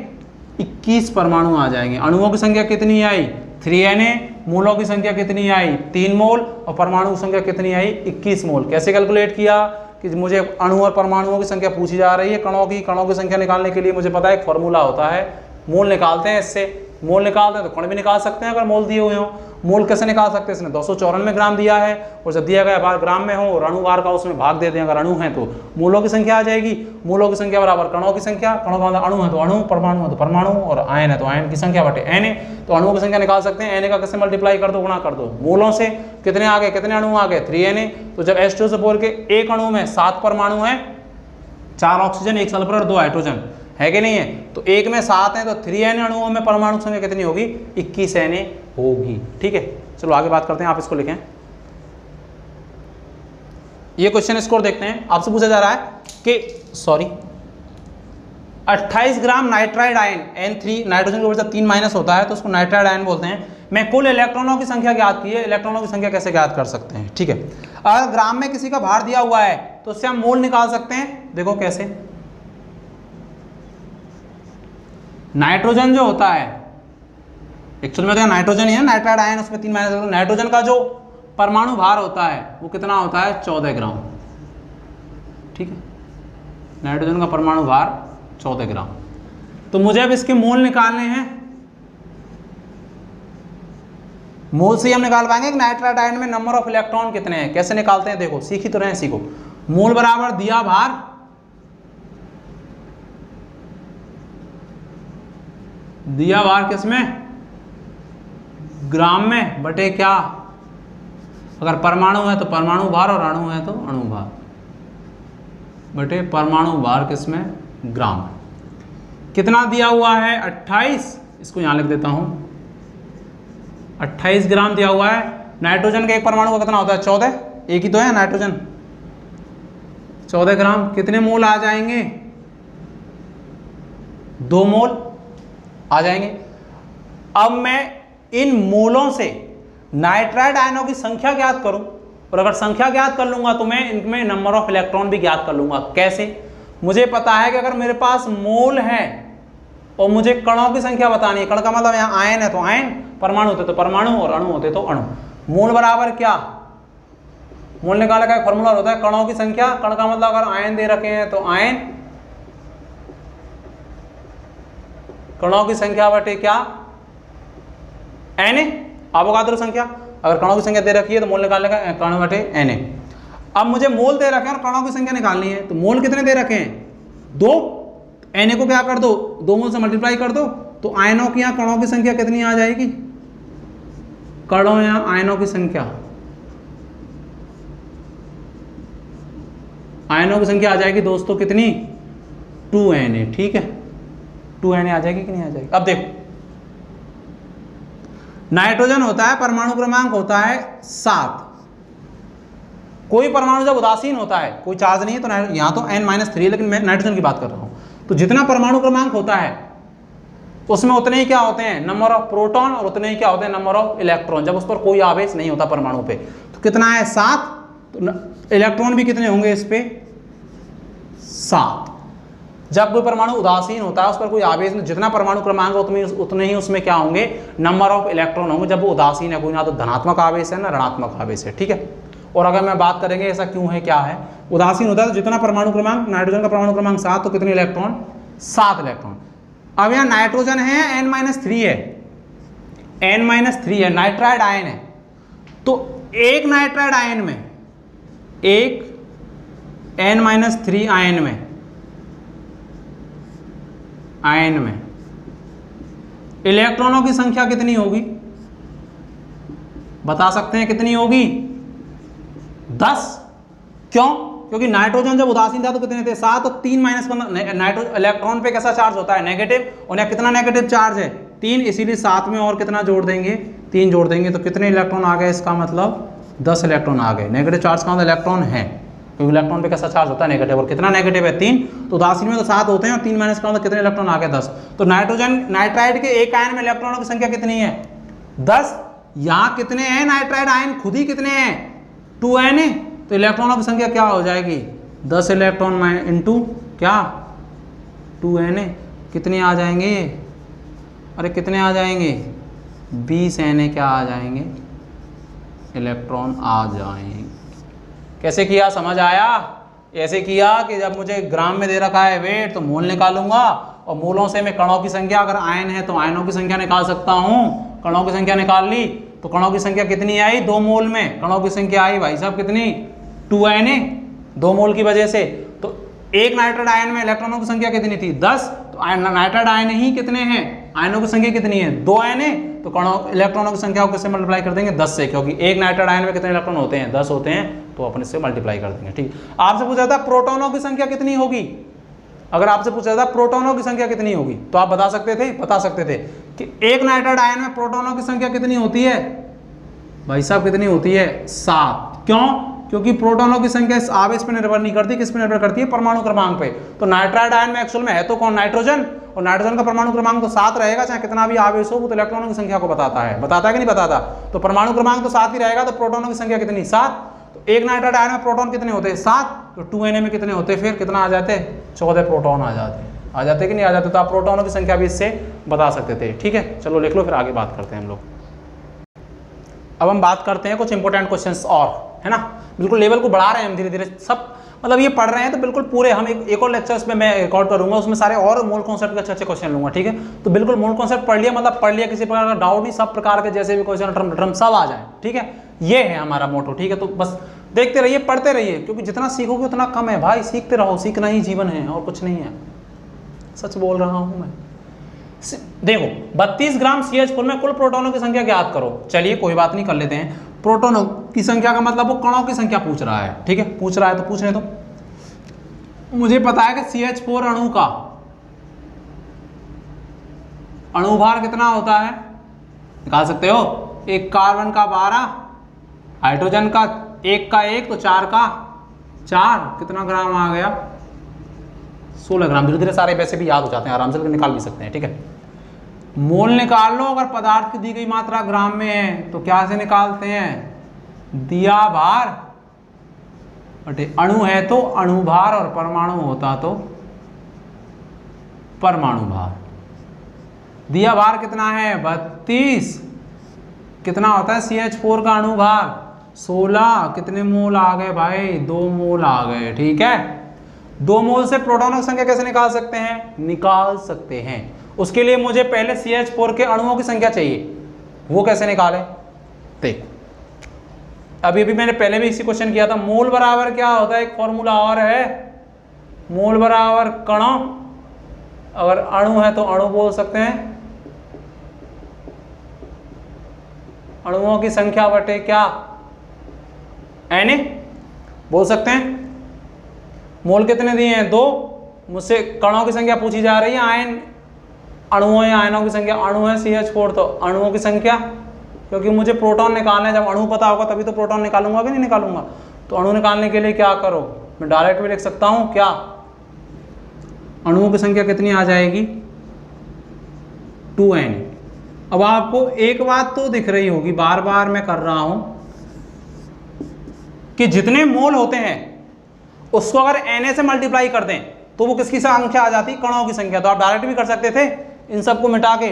21 परमाणु आ जाएंगे। अणुओं की संख्या कितनी आई? 3Na। मोलों की संख्या कितनी आई? 3 मोल। और परमाणु की संख्या कितनी आई? 21 मोल। कैसे कैलकुलेट किया कि मुझे अणु और परमाणुओं की संख्या पूछी जा रही है, कणों की संख्या निकालने के लिए मुझे पता है एक फॉर्मूला होता है, मोल निकालते हैं। इससे मोल निकालते हैं तो कण भी निकाल सकते हैं अगर मोल दिए हुए हों। मोल कैसे निकाल सकते हैं? इसने 294 ग्राम दिया है और जब दिया गया भार ग्राम में हो और अणु भार का उसमें भाग दे दें अगर अणु है तो मोलों की संख्या आ जाएगी। मोलों की संख्या बराबर कणों की संख्या, कणों का मतलब अणु है तो अणु, परमाणु है तो परमाणु, और आयन है तो आयन की संख्या बटे Na। तो अणुओं की संख्या निकाल सकते हैं। Na का कैसे मल्टीप्लाई कर दो? गुणा कर दो मोलों से। कितने आ गए? कितने अणु आ गए? 3Na। तो जब H2SO4 के एक अणु में 7 परमाणु हैं, 4 ऑक्सीजन, 1 सल्फर और 2 हाइड्रोजन, है कि नहीं है? तो एक में 7 है तो 3Na अणुओं में परमाणु संख्या कितनी होगी? 21Na होगी। ठीक है, चलो आगे बात करते हैं। आप इसको लिखें। ये क्वेश्चन स्कोर देखते हैं। आपसे पूछा जा रहा है कि 28 ग्राम नाइट्राइड आयन N3, नाइट्रोजन के ऊपर 3 माइनस होता है तो उसको नाइट्राइड आयन बोलते हैं, मैं कुल इलेक्ट्रॉनों की संख्या ज्ञात की है। इलेक्ट्रॉनों की संख्या कैसे ज्ञात कर सकते हैं? ठीक है, अगर ग्राम में किसी का भार दिया हुआ है तो उससे हम मोल निकाल सकते हैं। देखो कैसे? नाइट्रोजन जो होता है, एक्चुअल में तो नाइट्रोजन ही है, नाइट्राइड आयन, उसमें 3 माइनस। नाइट्रोजन का जो परमाणु भार होता है वो कितना होता है? 14 ग्राम। ठीक है, नाइट्रोजन का परमाणु भार 14 ग्राम। तो मुझे अब इसके मोल निकालने हैं। मोल से हम निकाल पाएंगे कि नाइट्राइड आयन में नंबर ऑफ इलेक्ट्रॉन कितने हैं। कैसे निकालते हैं? देखो, सीखी तो रहे, सीखो। मोल बराबर दिया भार, दिया भार किसमें? ग्राम में, बटे क्या? अगर परमाणु है तो परमाणु भार और अणु है तो अणु भार, बटे परमाणु भार किसमें? ग्राम। कितना दिया हुआ है? 28। इसको यहां लिख देता हूं, 28 ग्राम दिया हुआ है। नाइट्रोजन के एक परमाणु का कितना होता है? 14। एक ही तो है नाइट्रोजन। 14 ग्राम। कितने मोल आ जाएंगे? 2 मोल आ जाएंगे। अब मैं इन मोलों से नाइट्राइड आयनों की संख्या ज्ञात करूं, और अगर संख्या ज्ञात कर लूंगा तो मैं इनमें नंबर ऑफ इलेक्ट्रॉन भी ज्ञात कर लूंगा। कैसे? मुझे पता है कि अगर मेरे पास मोल है और मुझे कणों की संख्या बतानी है, कण का मतलब यहाँ आयन है तो आयन, परमाणु होते तो परमाणु और अणु होते तो अणु। मोल बराबर क्या? मोल निकालने का एक फॉर्मूला होता है कणों की संख्या। कण का मतलब अगर आयन दे रखे हैं तो आयन, कणों की संख्या बटे क्या? Na, अवोगाद्रो संख्या। अगर कणों की संख्या दे रखी है तो मोल निकालने का कण बटे Na। अब मुझे मोल दे रखे हैं और कणों की संख्या निकालनी है, तो मोल कितने दे रखे हैं? 2। Na को क्या कर दो? 2 मोल से मल्टीप्लाई कर दो, तो आयनों की यहाँ कणों की संख्या कितनी आ जाएगी? कणों यहाँ आयनों की संख्या, आयनों की संख्या आ जाएगी दोस्तों कितनी? 2Na। ठीक है, 2Na आ जाएगी कि नहीं आ जाएगी? अब देखो, नाइट्रोजन होता है, परमाणु क्रमांक होता है 7। कोई परमाणु जब उदासीन होता है, कोई चार्ज नहीं है, तो यहाँ तो N-3 है, लेकिन मैं नाइट्रोजन की बात कर रहा हूँ। तो जितना परमाणु क्रमांक होता है उसमें उतने ही क्या होते हैं? नंबर ऑफ प्रोटॉन, और उतने ही क्या होते हैं? नंबर ऑफ इलेक्ट्रॉन, जब उस पर कोई आवेश नहीं होता परमाणु पे। तो कितना है? 7। तो इलेक्ट्रॉन भी कितने होंगे इस पे? 7। जब कोई परमाणु उदासीन होता है, उस पर कोई आवेश नहीं, जितना परमाणु क्रमांक उतने ही उसमें क्या होंगे? नंबर ऑफ इलेक्ट्रॉन होंगे। जब वो उदासीन है, कोई ना तो धनात्मक आवेश है ना ऋणात्मक आवेश है। ठीक है, और अगर मैं बात करेंगे ऐसा क्यों है, क्या है? उदासीन होता है तो जितना परमाणु क्रमांक, नाइट्रोजन का परमाणु क्रमांक 7, तो कितने इलेक्ट्रॉन? 7 इलेक्ट्रॉन। अब यहाँ नाइट्रोजन है, N-3 है, N-3 है, नाइट्राइड आयन है। तो एक नाइट्राइड आयन में, एक N-3 आयन में इलेक्ट्रॉनों की संख्या कितनी होगी? बता सकते हैं कितनी होगी? 10। क्यों? क्योंकि नाइट्रोजन जब उदासीन था तो कितने थे? 7 और 3 माइनस नाइट्रोजन इलेक्ट्रॉन पे कैसा चार्ज होता है? नेगेटिव, और यहाँ कितना नेगेटिव चार्ज है? 3, इसीलिए साथ में और कितना जोड़ देंगे? 3 जोड़ देंगे, तो कितने इलेक्ट्रॉन आ गए? इसका मतलब 10 इलेक्ट्रॉन आ गए। नेगेटिव चार्ज का मतलब इलेक्ट्रॉन है, क्योंकि इलेक्ट्रॉन पे कैसा चार्ज होता है? नेगेटिव, और कितना नेगेटिव है? 3। तो उदासीन में तो 7 होते हैं और 3 माइनस का मतलब कितने इलेक्ट्रॉन आ गए? 10। तो नाइट्रोजन नाइट्राइड के एक आयन में इलेक्ट्रॉनों की संख्या कितनी है? 10। यहाँ कितने हैं नाइट्राइड आयन? खुद ही कितने हैं? 2n है, तो इलेक्ट्रॉनों की संख्या क्या हो जाएगी? 10 इलेक्ट्रॉन इंटू क्या? 2n है। कितने आ जाएंगे? अरे कितने आ जाएंगे? 20 n क्या आ जाएंगे? इलेक्ट्रॉन आ जाएंगे। कैसे किया? समझ आया? ऐसे किया कि जब मुझे ग्राम में दे रखा है वेट, तो मोल निकालूंगा, और मोलों से मैं कणों की संख्या, अगर आयन है तो आयनों की संख्या निकाल सकता हूँ। कणों की संख्या निकाल ली, तो कणों की संख्या कितनी आई? 2 मोल में कणों की संख्या आई भाई साहब कितनी? 2n, 2 मोल की वजह से। तो एक नाइट्राइड आयन में इलेक्ट्रॉनों की संख्या कितनी थी? 10। तो नाइट्राइड आयन ही कितने हैं? आयनों की संख्या कितनी है? 2n है। तो कणों इलेक्ट्रॉनों की संख्या को किससे मल्टीप्लाई कर देंगे? 10 से, क्योंकि एक नाइट्राइड आयन में कितने इलेक्ट्रॉन होते हैं? 10 होते हैं, तो अपन इससे मल्टीप्लाई कर देंगे। ठीक। आपसे पूछा था प्रोटॉनों की संख्या कितनी होगी? अगर आपसे पूछा था प्रोटॉनों की संख्या कितनी होगी, तो आप बता सकते थे? बता सकते थे कि एक नाइट्राइड आयन में प्रोटॉनों की संख्या कितनी होती है? भाई साहब कितनी होती है? 7। क्यों? क्योंकि प्रोटॉनों की संख्या इस आवेश पर निर्भर नहीं करती, किस पे निर्भर करती है? परमाणु क्रमांक पे। तो नाइट्राइड आयन में एक्चुअल में है तो कौन? नाइट्रोजन, और नाइट्रोजन का परमाणु क्रमांक तो 7 रहेगा, चाहे कितना भी आवेश हो, वो तो इलेक्ट्रॉनों की संख्या को बताता है। बताता है कि नहीं बताता? तो परमाणु क्रमांक तो 7 ही रहेगा, तो प्रोटॉनों की संख्या कितनी? 7। तो एक नाइट्राइड आयन में प्रोटॉन कितने होते हैं? 7। तो 2na में कितने होते? फिर कितना आ जाते? 14 प्रोटॉन आ जाते। आ जाते कि नहीं आ जाते? तो आप प्रोटॉनों की संख्या भी इससे बता सकते थे। ठीक है, चलो लिख लो, फिर आगे बात करते हैं हम लोग। अब हम बात करते हैं कुछ इंपॉर्टेंट क्वेश्चंस और, है ना। बिल्कुल लेवल को बढ़ा रहे हैं हम धीरे धीरे, सब मतलब ये पढ़ रहे हैं तो बिल्कुल पूरे। हम एक और लेक्चर्स में मैं रिकॉर्ड करूंगा, उसमें सारे और मोल कॉन्सेप्ट के अच्छे अच्छे क्वेश्चन लूंगा। ठीक है, तो बिल्कुल मोल कॉन्सेप्ट पढ़ लिया मतलब पढ़ लिया, किसी प्रकार का डाउट नहीं, सब प्रकार के जैसे भी क्वेश्चन ड्रम सब आ जाए। ठीक है, ये है हमारा मोटो। ठीक है, तो बस देखते रहिए, पढ़ते रहिए, क्योंकि जितना सीखोगे उतना कम है भाई। सीखते रहो, सीखना ही जीवन है और कुछ नहीं है। सच बोल रहा हूं मैं। देखो 32 ग्राम CH4 में कुल प्रोटॉनों की संख्या ज्ञात करो। चलिए कोई बात नहीं, कर लेते हैं। प्रोटॉनों की संख्या का मतलब वो कणों की संख्या पूछ रहा है। ठीक है, पूछ रहा है तो पूछने दो। मुझे पता है कि CH4 अणु का अणुभार कितना होता है, निकाल सकते हो। एक कार्बन का 12, हाइड्रोजन का 1 का 1, तो 4 का 4, कितना ग्राम आ गया? 16 ग्राम। धीरे धीरे सारे वैसे भी याद हो जाते हैं, आराम से निकाल भी सकते हैं। ठीक है, मोल निकाल लो। अगर पदार्थ की दी गई मात्रा ग्राम में है तो क्या से निकालते हैं? दिया भार बटे अणु है तो अणुभार, और परमाणु होता तो परमाणु भार। दिया भार कितना है? 32। कितना होता है CH4 का अणुभार? 16। कितने मोल आ गए भाई? 2 मोल आ गए। ठीक है, 2 मोल से प्रोटॉनों की संख्या कैसे निकाल सकते हैं? निकाल सकते हैं। उसके लिए मुझे पहले CH4 के अणुओं की संख्या चाहिए। वो कैसे निकाले? देख, अभी भी मैंने पहले भी इसी क्वेश्चन किया था। मोल बराबर क्या होता है? एक फॉर्मूला और है, मोल बराबर कणों, अगर अणु है तो अणु बोल सकते हैं, अणुओं की संख्या बटे क्या? Na बोल सकते हैं। मोल कितने दिए हैं? 2। मुझसे कणों की संख्या पूछी जा रही है, आयन अणुओं या आयनों की संख्या। अणु है CH4, तो अणुओं की संख्या, क्योंकि मुझे प्रोटॉन निकालना है। जब अणु पता होगा तभी तो प्रोटॉन निकालूंगा कि नहीं निकालूंगा। तो अणु निकालने के लिए क्या करो, मैं डायरेक्ट भी लिख सकता हूँ क्या? अणुओं की संख्या कितनी आ जाएगी? 2n। अब आपको एक बात तो दिख रही होगी, बार बार मैं कर रहा हूं, कि जितने मोल होते हैं उसको अगर Na से मल्टीप्लाई कर दें तो वो किसकी संख्या आ जाती? कणों की संख्या। तो आप डायरेक्ट भी कर सकते थे इन सबको मिटा के।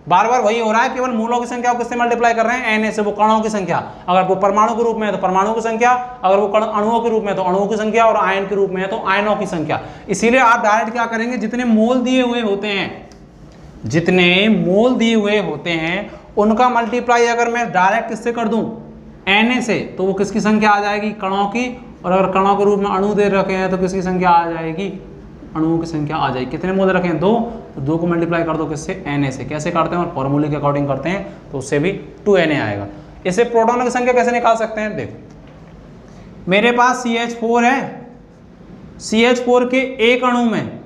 बार बार वही हो रहा है, केवल मोलों की संख्या को किससे मल्टीप्लाई कर रहे हैं? Na से, वो कणों की संख्या। अगर वो परमाणु के रूप में है तो परमाणु की संख्या, अगर वो अणुओं के रूप में है तो अणुओं की संख्या, और आयन के रूप में है तो आयनों की संख्या। इसीलिए आप डायरेक्ट क्या करेंगे, जितने मोल दिए हुए होते हैं, जितने मोल दिए हुए होते हैं उनका मल्टीप्लाई अगर मैं डायरेक्ट किससे कर दूं? Na से, तो वो किसकी संख्या आ जाएगी? कणों की। और अगर कणों के रूप में अणु दे रखे हैं तो किसकी संख्या आ जाएगी? अणुओं की संख्या आ जाएगी। कितने मोल रखे हैं? 2। तो 2 को मल्टीप्लाई कर दो किससे? Na से। कैसे करते हैं? और फॉर्मूले के अकॉर्डिंग करते हैं तो उससे भी 2Na आएगा। इसे प्रोटॉनों की संख्या कैसे निकाल सकते हैं? देखो मेरे पास CH4 है, CH4 के एक अणु में,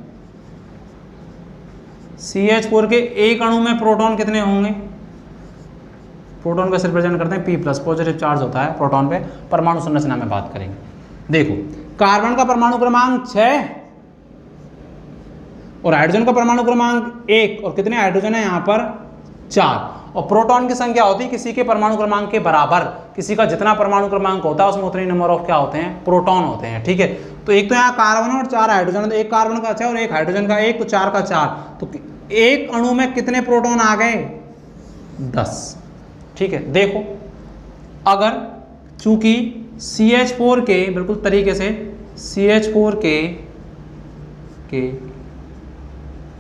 CH4 के एक अणु में प्रोटॉन कितने होंगे? प्रोटॉन का रिप्रेजेंट करते हैं P+, पॉजिटिव चार्ज होता है प्रोटॉन पे। परमाणु संरचना में बात करेंगे। देखो कार्बन का परमाणु क्रमांक 6 और हाइड्रोजन का परमाणु क्रमांक 1, और कितने हाइड्रोजन है यहाँ पर? 4। और प्रोटॉन की संख्या होती है किसी के परमाणु क्रमांक के बराबर, किसी का जितना परमाणु क्रमांक होता है उसमें उतने नंबर ऑफ क्या होते हैं? प्रोटॉन होते हैं। ठीक है, तो एक तो यहाँ कार्बन और 4 हाइड्रोजन, तो एक कार्बन का 6 और एक हाइड्रोजन का 1, तो 4 का 4, तो एक अणु में कितने प्रोटॉन आ गए? 10। ठीक है, देखो अगर चूंकि CH4 के बिल्कुल तरीके से CH4 के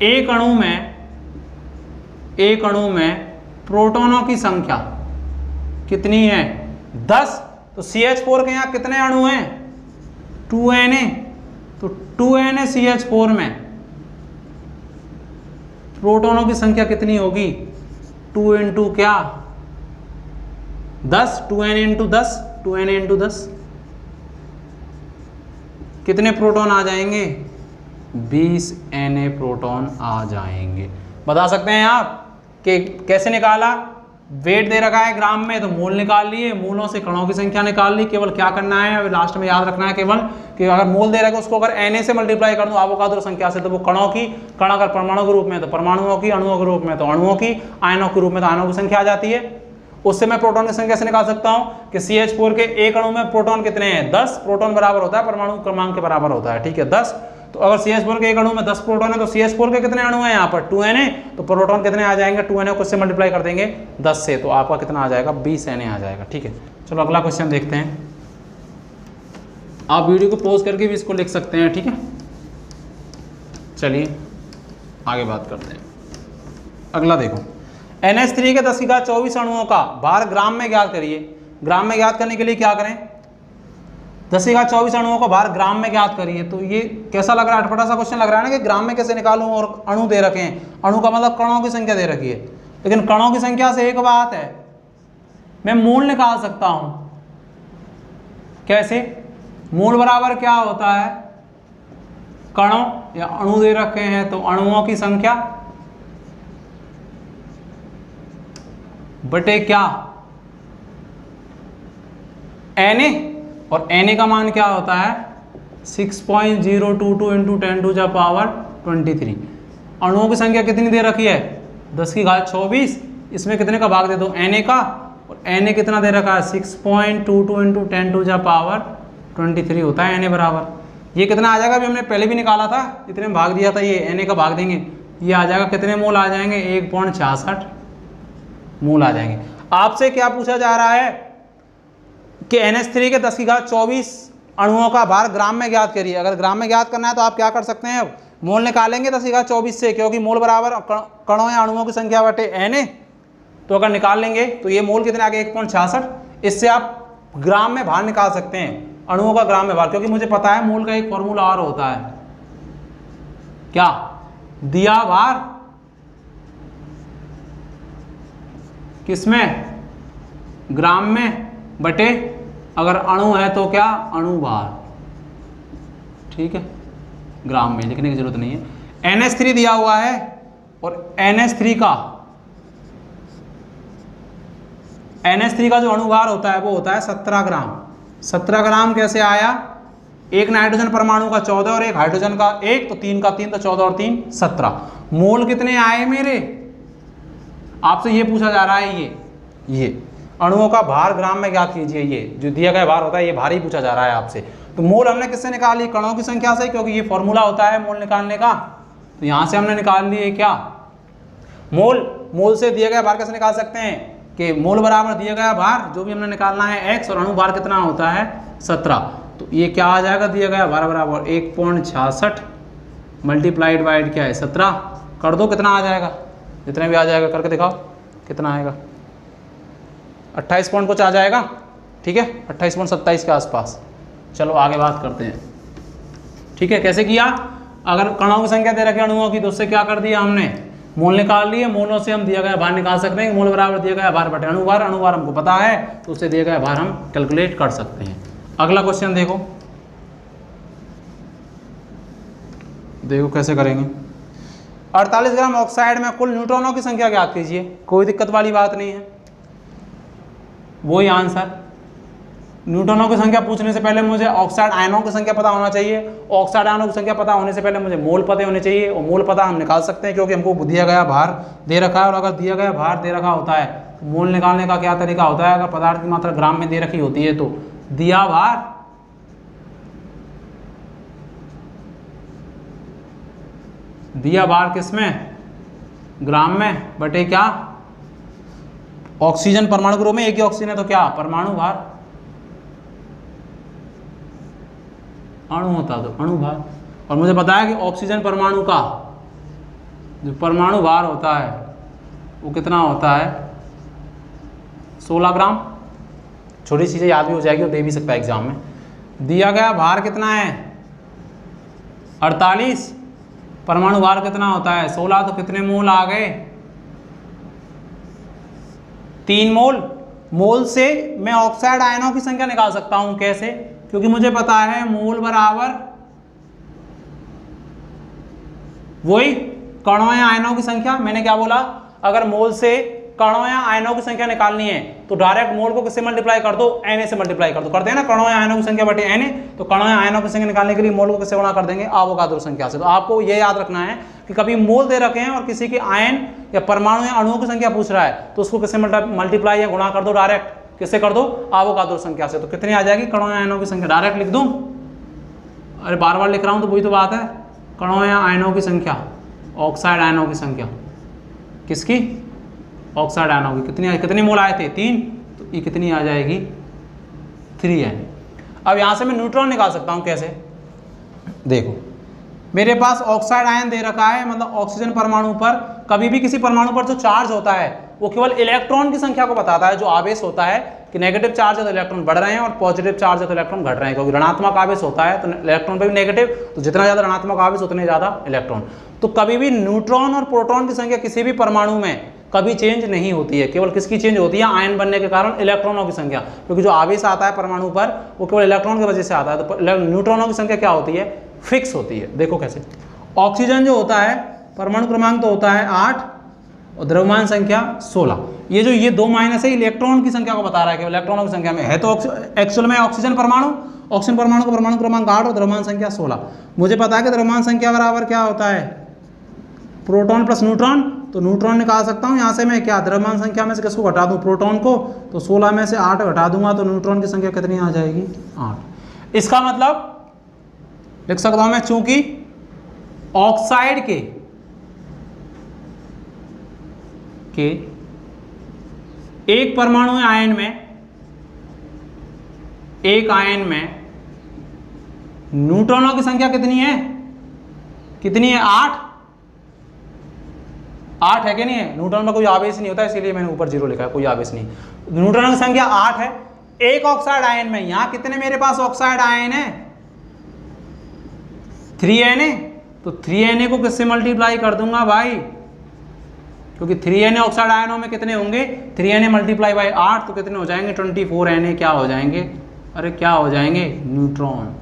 एक अणु में प्रोटॉनों की संख्या कितनी है? 10। तो CH4 के यहाँ कितने अणु हैं? 2Na, तो 2Na CH4 में प्रोटॉनों की संख्या कितनी होगी? 2 इंटू क्या? 10, 2Na इंटू 10, 2Na इंटू 10, कितने प्रोटॉन आ जाएंगे? 20 Na प्रोटॉन आ जाएंगे। बता सकते हैं आप कि कैसे निकाला? वेट दे रखा है ग्राम में, तो मोल निकाल लिए, मोलों से कणों की संख्या निकाल ली। केवल क्या करना है अभी लास्ट में याद रखना है केवल कि अगर मोल दे रखा है उसको अगर Na से मल्टीप्लाई कर दूं एवोगाद्रो संख्या से, तो वो कणों की, कण अगर परमाणु के रूप में तो परमाणुओं की, अणुओं के रूप में तो अणुओं की, आयनों के रूप में तो आयनों की संख्या आ जाती है। उससे मैं प्रोटॉन की संख्या से निकाल सकता हूं कि CH4 के एक अणु में प्रोटॉन कितने हैं? 10। प्रोटॉन बराबर होता है परमाणु क्रमांक के बराबर होता है। ठीक है, 10। तो अगर CH4 के एक अणु में 10 प्रोटॉन है तो CH4 के कितने अणु हैं यहाँ पर? 2Na, तो प्रोटॉन कितने आ जाएंगे? 2Na को इससे मल्टीप्लाई कर देंगे 10 से, तो आपका कितना आ जाएगा? 20 Na आ जाएगा। ठीक है, चलो अगला क्वेश्चन देखते हैं। आप वीडियो को पॉज करके भी इसको लिख सकते हैं। ठीक है, चलिए आगे बात करते हैं। अगला देखो, NH3 के 10⁻24 अणुओं का भार ग्राम में ज्ञात करिए। ग्राम में ज्ञात करने के लिए क्या करें? 10⁻24 अणुओं का भार ग्राम में ज्ञात करिए। तो ये कैसा लग रहा है? अटपटा सा क्वेश्चन लग रहा है ना कि ग्राम में कैसे निकालूं, और अणु दे रखे हैं। अणु का मतलब कणों की संख्या दे रखी है, लेकिन कणों की संख्या से एक बात है, मैं मोल निकाल सकता हूं। कैसे? मोल बराबर क्या होता है? कणों या अणु दे रखे हैं तो अणुओं की संख्या बटे क्या? Na, और Na का मान क्या होता है? 6.022 इंटू 10⁻23। अणुओं की संख्या कितनी दे रखी है? 10⁻24। इसमें कितने का भाग दे दो? Na का, और Na कितना दे रखा है? 6.22 इंटू 10⁻23 होता है Na बराबर। ये कितना आ जाएगा? अभी हमने पहले भी निकाला था, इतने में भाग दिया था, ये Na का भाग देंगे, ये आ जाएगा कितने मोल आ जाएंगे? 1.66 मोल आ जाएंगे। आपसे क्या पूछा जा रहा है कि NH3 के 10⁻24 अणुओं का भार ग्राम में ज्ञात करिए। अगर ग्राम में ज्ञात करना है तो आप क्या कर सकते हैं? अब मोल निकालेंगे 10⁻24 से, क्योंकि मोल बराबर कणों या अणुओं की संख्या बटे Na, तो अगर निकाल लेंगे तो ये मोल कितने आ गए? 1.66। इससे आप ग्राम में भार निकाल सकते हैं, अणुओं का ग्राम में भार, क्योंकि मुझे पता है मोल का एक फॉर्मूला और होता है, क्या? दिया भार किसमें? ग्राम में, बटे अगर अणु है तो क्या? अणु भार। ठीक है, ग्राम में लिखने की जरूरत नहीं है। NH3 दिया हुआ है, और NH3 का जो अणुभार होता है वो होता है 17 ग्राम। 17 ग्राम कैसे आया? एक नाइट्रोजन परमाणु का 14 और एक हाइड्रोजन का 1, तो 3 का 3, तो 14 और 3 17। मोल कितने आए मेरे? आपसे ये पूछा जा रहा है। ये अणुओं का भार ग्राम में ज्ञात कीजिए। ये जो दिया गया भार होता है ये भार ही पूछा जा रहा है आपसे। तो मोल हमने किससे निकाली? कणों की संख्या से, क्योंकि ये फॉर्मूला होता है मोल निकालने का। तो यहाँ से हमने निकाल लिए क्या? मोल। मोल से दिया गया भार कैसे निकाल सकते हैं कि मोल बराबर दिया गया भार, जो भी हमने निकालना है x, और अणु भार कितना होता है? 17। तो ये क्या आ जाएगा? दिया गया भार बराबर 1.66 मल्टीप्लाइड बाय क्या है? 17। कर दो, कितना आ जाएगा? जितने भी आ जाएगा करके दिखाओ कितना आएगा? 28 पॉइंट कुछ आ जाएगा। ठीक है, 28.27 के आसपास। चलो आगे बात करते हैं। ठीक है, कैसे किया? अगर कणों की संख्या दे रखी अणुओं की, तो उससे क्या कर दिया हमने? मोल निकाल लिए, मोलों से हम दिया गया भार निकाल सकते हैं। मोल बराबर दिया गया भार बटे अणुभार, अणुभार हमको पता है तो उससे दिया गया भार हम कैलकुलेट कर सकते हैं। अगला क्वेश्चन देखो, देखो कैसे करेंगे। 48 ग्राम ऑक्साइड में कुल न्यूट्रॉनों की संख्या ज्ञात कीजिए। कोई दिक्कत वाली बात नहीं है, वही आंसर। न्यूट्रॉनों की संख्या पूछने से पहले मुझे ऑक्साइड आयनों की संख्या पता होना चाहिए। ऑक्साइड आयनों की संख्या पता होने से पहले मुझे मोल पता होने चाहिए, और मोल पता हम निकाल सकते हैं क्योंकि हमको दिया गया भार दे रखा है। और अगर दिया गया भार दे रखा होता है तो मोल निकालने का क्या तरीका होता है, अगर पदार्थ की मात्रा ग्राम में दे रखी होती है तो दिया भार किस में, ग्राम में, बटे क्या, ऑक्सीजन परमाणु ग्रुप में एक ही ऑक्सीजन है तो क्या, परमाणु भार, अणु होता तो अणु भार। और मुझे पता है कि ऑक्सीजन परमाणु का जो परमाणु भार होता है वो कितना होता है, 16 ग्राम। छोटी चीज़ें याद भी हो जाएगी और दे भी सकता है एग्जाम में। दिया गया भार कितना है, 48, परमाणु भार कितना होता है 16, तो कितने मोल आ गए, 3 मोल। मोल से मैं ऑक्साइड आयनों की संख्या निकाल सकता हूं, कैसे, क्योंकि मुझे पता है मोल बराबर वही कणों या आयनों की संख्या। मैंने क्या बोला, अगर मोल से कणों या आयनों की संख्या निकालनी है तो डायरेक्ट मोल को किससे मल्टीप्लाई कर दो, Na से मल्टीप्लाई कर दो। करते हैं ना कणों या आयनों की संख्या बटे Na, तो कणों या आयनों की संख्या निकालने के लिए मोल को किससे गुणा कर देंगे, आवोगाद्रो संख्या से। तो आपको ये याद रखना है कि कभी मोल दे रखे हैं और किसी के आयन या परमाणु या अणुओं की संख्या पूछ रहा है तो उसको किससे मल्टीप्लाई या गुणा कर दो, डायरेक्ट किससे कर दो, आवोगाद्रो संख्या से। तो कितनी आ जाएगी, कणों या आयनों की संख्या, डायरेक्ट लिख दूं, अरे बार बार लिख रहा हूं तो वही तो बात है। कणों या आयनों की संख्या, ऑक्साइड आयनों की संख्या, किसकी, ऑक्साइड आयनों की, कितने मोल आए थे 3, तो ये कितनी आ जाएगी 3N। अब यहां से मैं न्यूट्रॉन निकाल सकता हूं, कैसे, देखो मेरे पास ऑक्साइड आयन दे रखा है, मतलब ऑक्सीजन परमाणु पर कभी भी किसी परमाणु पर जो चार्ज होता है वो केवल इलेक्ट्रॉन की संख्या को बताता है। जो आवेश होता है कि नेगेटिव चार्ज है तो इलेक्ट्रॉन बढ़ रहे हैं और पॉजिटिव चार्ज है तो इलेक्ट्रॉन घट रहे हैं, क्योंकि ऋणात्मक आवेश होता है तो इलेक्ट्रॉन पे भी नेगेटिव, तो जितना ज़्यादा ऋणात्मक आवेश उतने ज़्यादा इलेक्ट्रॉन। तो कभी भी न्यूट्रॉन और प्रोटॉन की संख्या किसी भी परमाणु में कभी चेंज नहीं होती है, केवल किसकी चेंज होती है, आयन बनने के कारण इलेक्ट्रॉनों की संख्या, क्योंकि जो आवेश आता है परमाणु पर वो केवल इलेक्ट्रॉन की वजह से आता है। तो न्यूट्रॉनों की संख्या क्या होती है, फिक्स होती है। देखो कैसे, ऑक्सीजन जो होता है परमाणु क्रमांक तो होता है 8 और द्रव्यमान संख्या 16। ये 2 माइनस है, इलेक्ट्रॉन की संख्या को बता रहा है, केवल इलेक्ट्रॉनों की संख्या में है। तो एक्चुअल में ऑक्सीजन परमाणु का परमाणु क्रमांक 8 और द्रव्यमान संख्या 16। मुझे पता है कि द्रव्यमान संख्या बराबर क्या होता है, प्रोटॉन प्लस न्यूट्रॉन, तो न्यूट्रॉन निकाल सकता हूँ यहाँ से मैं, क्या द्रव्यमान संख्या में से किसको घटा दूँ, प्रोटॉन को, तो 16 में से 8 घटा दूंगा तो न्यूट्रॉन की संख्या कितनी आ जाएगी, 8। इसका मतलब लिख सकता हूँ मैं, चूंकि ऑक्साइड के एक परमाणु आयन में, एक आयन में न्यूट्रॉनों की संख्या कितनी है, 8 है कि नहीं है। न्यूट्रॉन में कोई आवेश नहीं होता इसीलिए मैंने ऊपर 0 लिखा है, कोई आवेश नहीं। न्यूट्रॉनों की संख्या 8 है एक ऑक्साइड आयन में। यहां कितने मेरे पास ऑक्साइड आयन है, 3Na, तो 3Na को किससे मल्टीप्लाई कर दूंगा भाई, क्योंकि 3Na ऑक्साइड आयनों में कितने होंगे, 3Na मल्टीप्लाई बाई 8 तो कितने हो जाएंगे, 24Na क्या हो जाएंगे, अरे क्या हो जाएंगे, न्यूट्रॉन।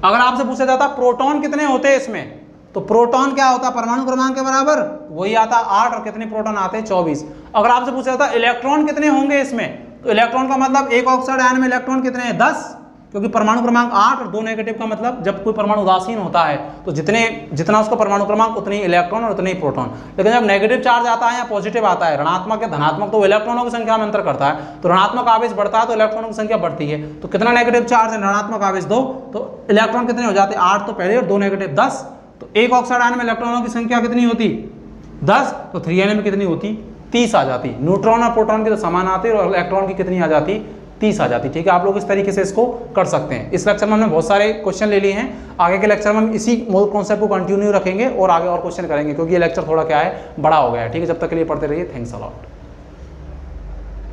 अगर आपसे पूछा जाता प्रोटॉन कितने होते हैं इसमें, तो प्रोटॉन क्या होता, परमाणु क्रमांक के बराबर वही आता 8 और कितने प्रोटॉन आते हैं 24। अगर आपसे पूछा जाता इलेक्ट्रॉन कितने होंगे इसमें, तो इलेक्ट्रॉन का मतलब एक ऑक्साइड आयन में इलेक्ट्रॉन कितने हैं, 10, क्योंकि परमाणु क्रमांक 8 और 2 नेगेटिव का मतलब जब कोई परमाणु उदासीन होता है तो जितना उसका परमाणु क्रमांक उतने ही इलेक्ट्रॉन और उतने ही प्रोटॉन। लेकिन जब नेगेटिव चार्ज आता है या पॉजिटिव आता है, ऋणात्मक या धनात्मक, तो इलेक्ट्रॉनों की संख्या में अंतर करता है। तो ऋणात्मक आवेश बढ़ता है तो इलेक्ट्रॉनों की संख्या बढ़ती है। तो कितना नेगेटिव चार्ज है, ऋणात्मक आवेश 2, तो इलेक्ट्रॉन कितने हो जाते हैं, 8 तो पहले और 2 नेगेटिव 10। तो एक ऑक्साइड आयन में इलेक्ट्रॉनों की संख्या कितनी होती, 10, तो 3Na में कितनी होती, 30 आ जाती। न्यूट्रॉन और प्रोटॉन की तो समान आती और इलेक्ट्रॉन की कितनी आ जाती, 30 आ जाती। ठीक है, आप लोग इस तरीके से इसको कर सकते हैं। इस लेक्चर में हमने बहुत सारे क्वेश्चन ले लिए हैं, आगे के लेक्चर में हम इसी मोल कॉन्सेप्ट को कंटिन्यू रखेंगे और आगे और क्वेश्चन करेंगे, क्योंकि ये लेक्चर थोड़ा क्या है, बड़ा हो गया है। ठीक है, जब तक के लिए पढ़ते रहिए, थैंक्स अ लॉट।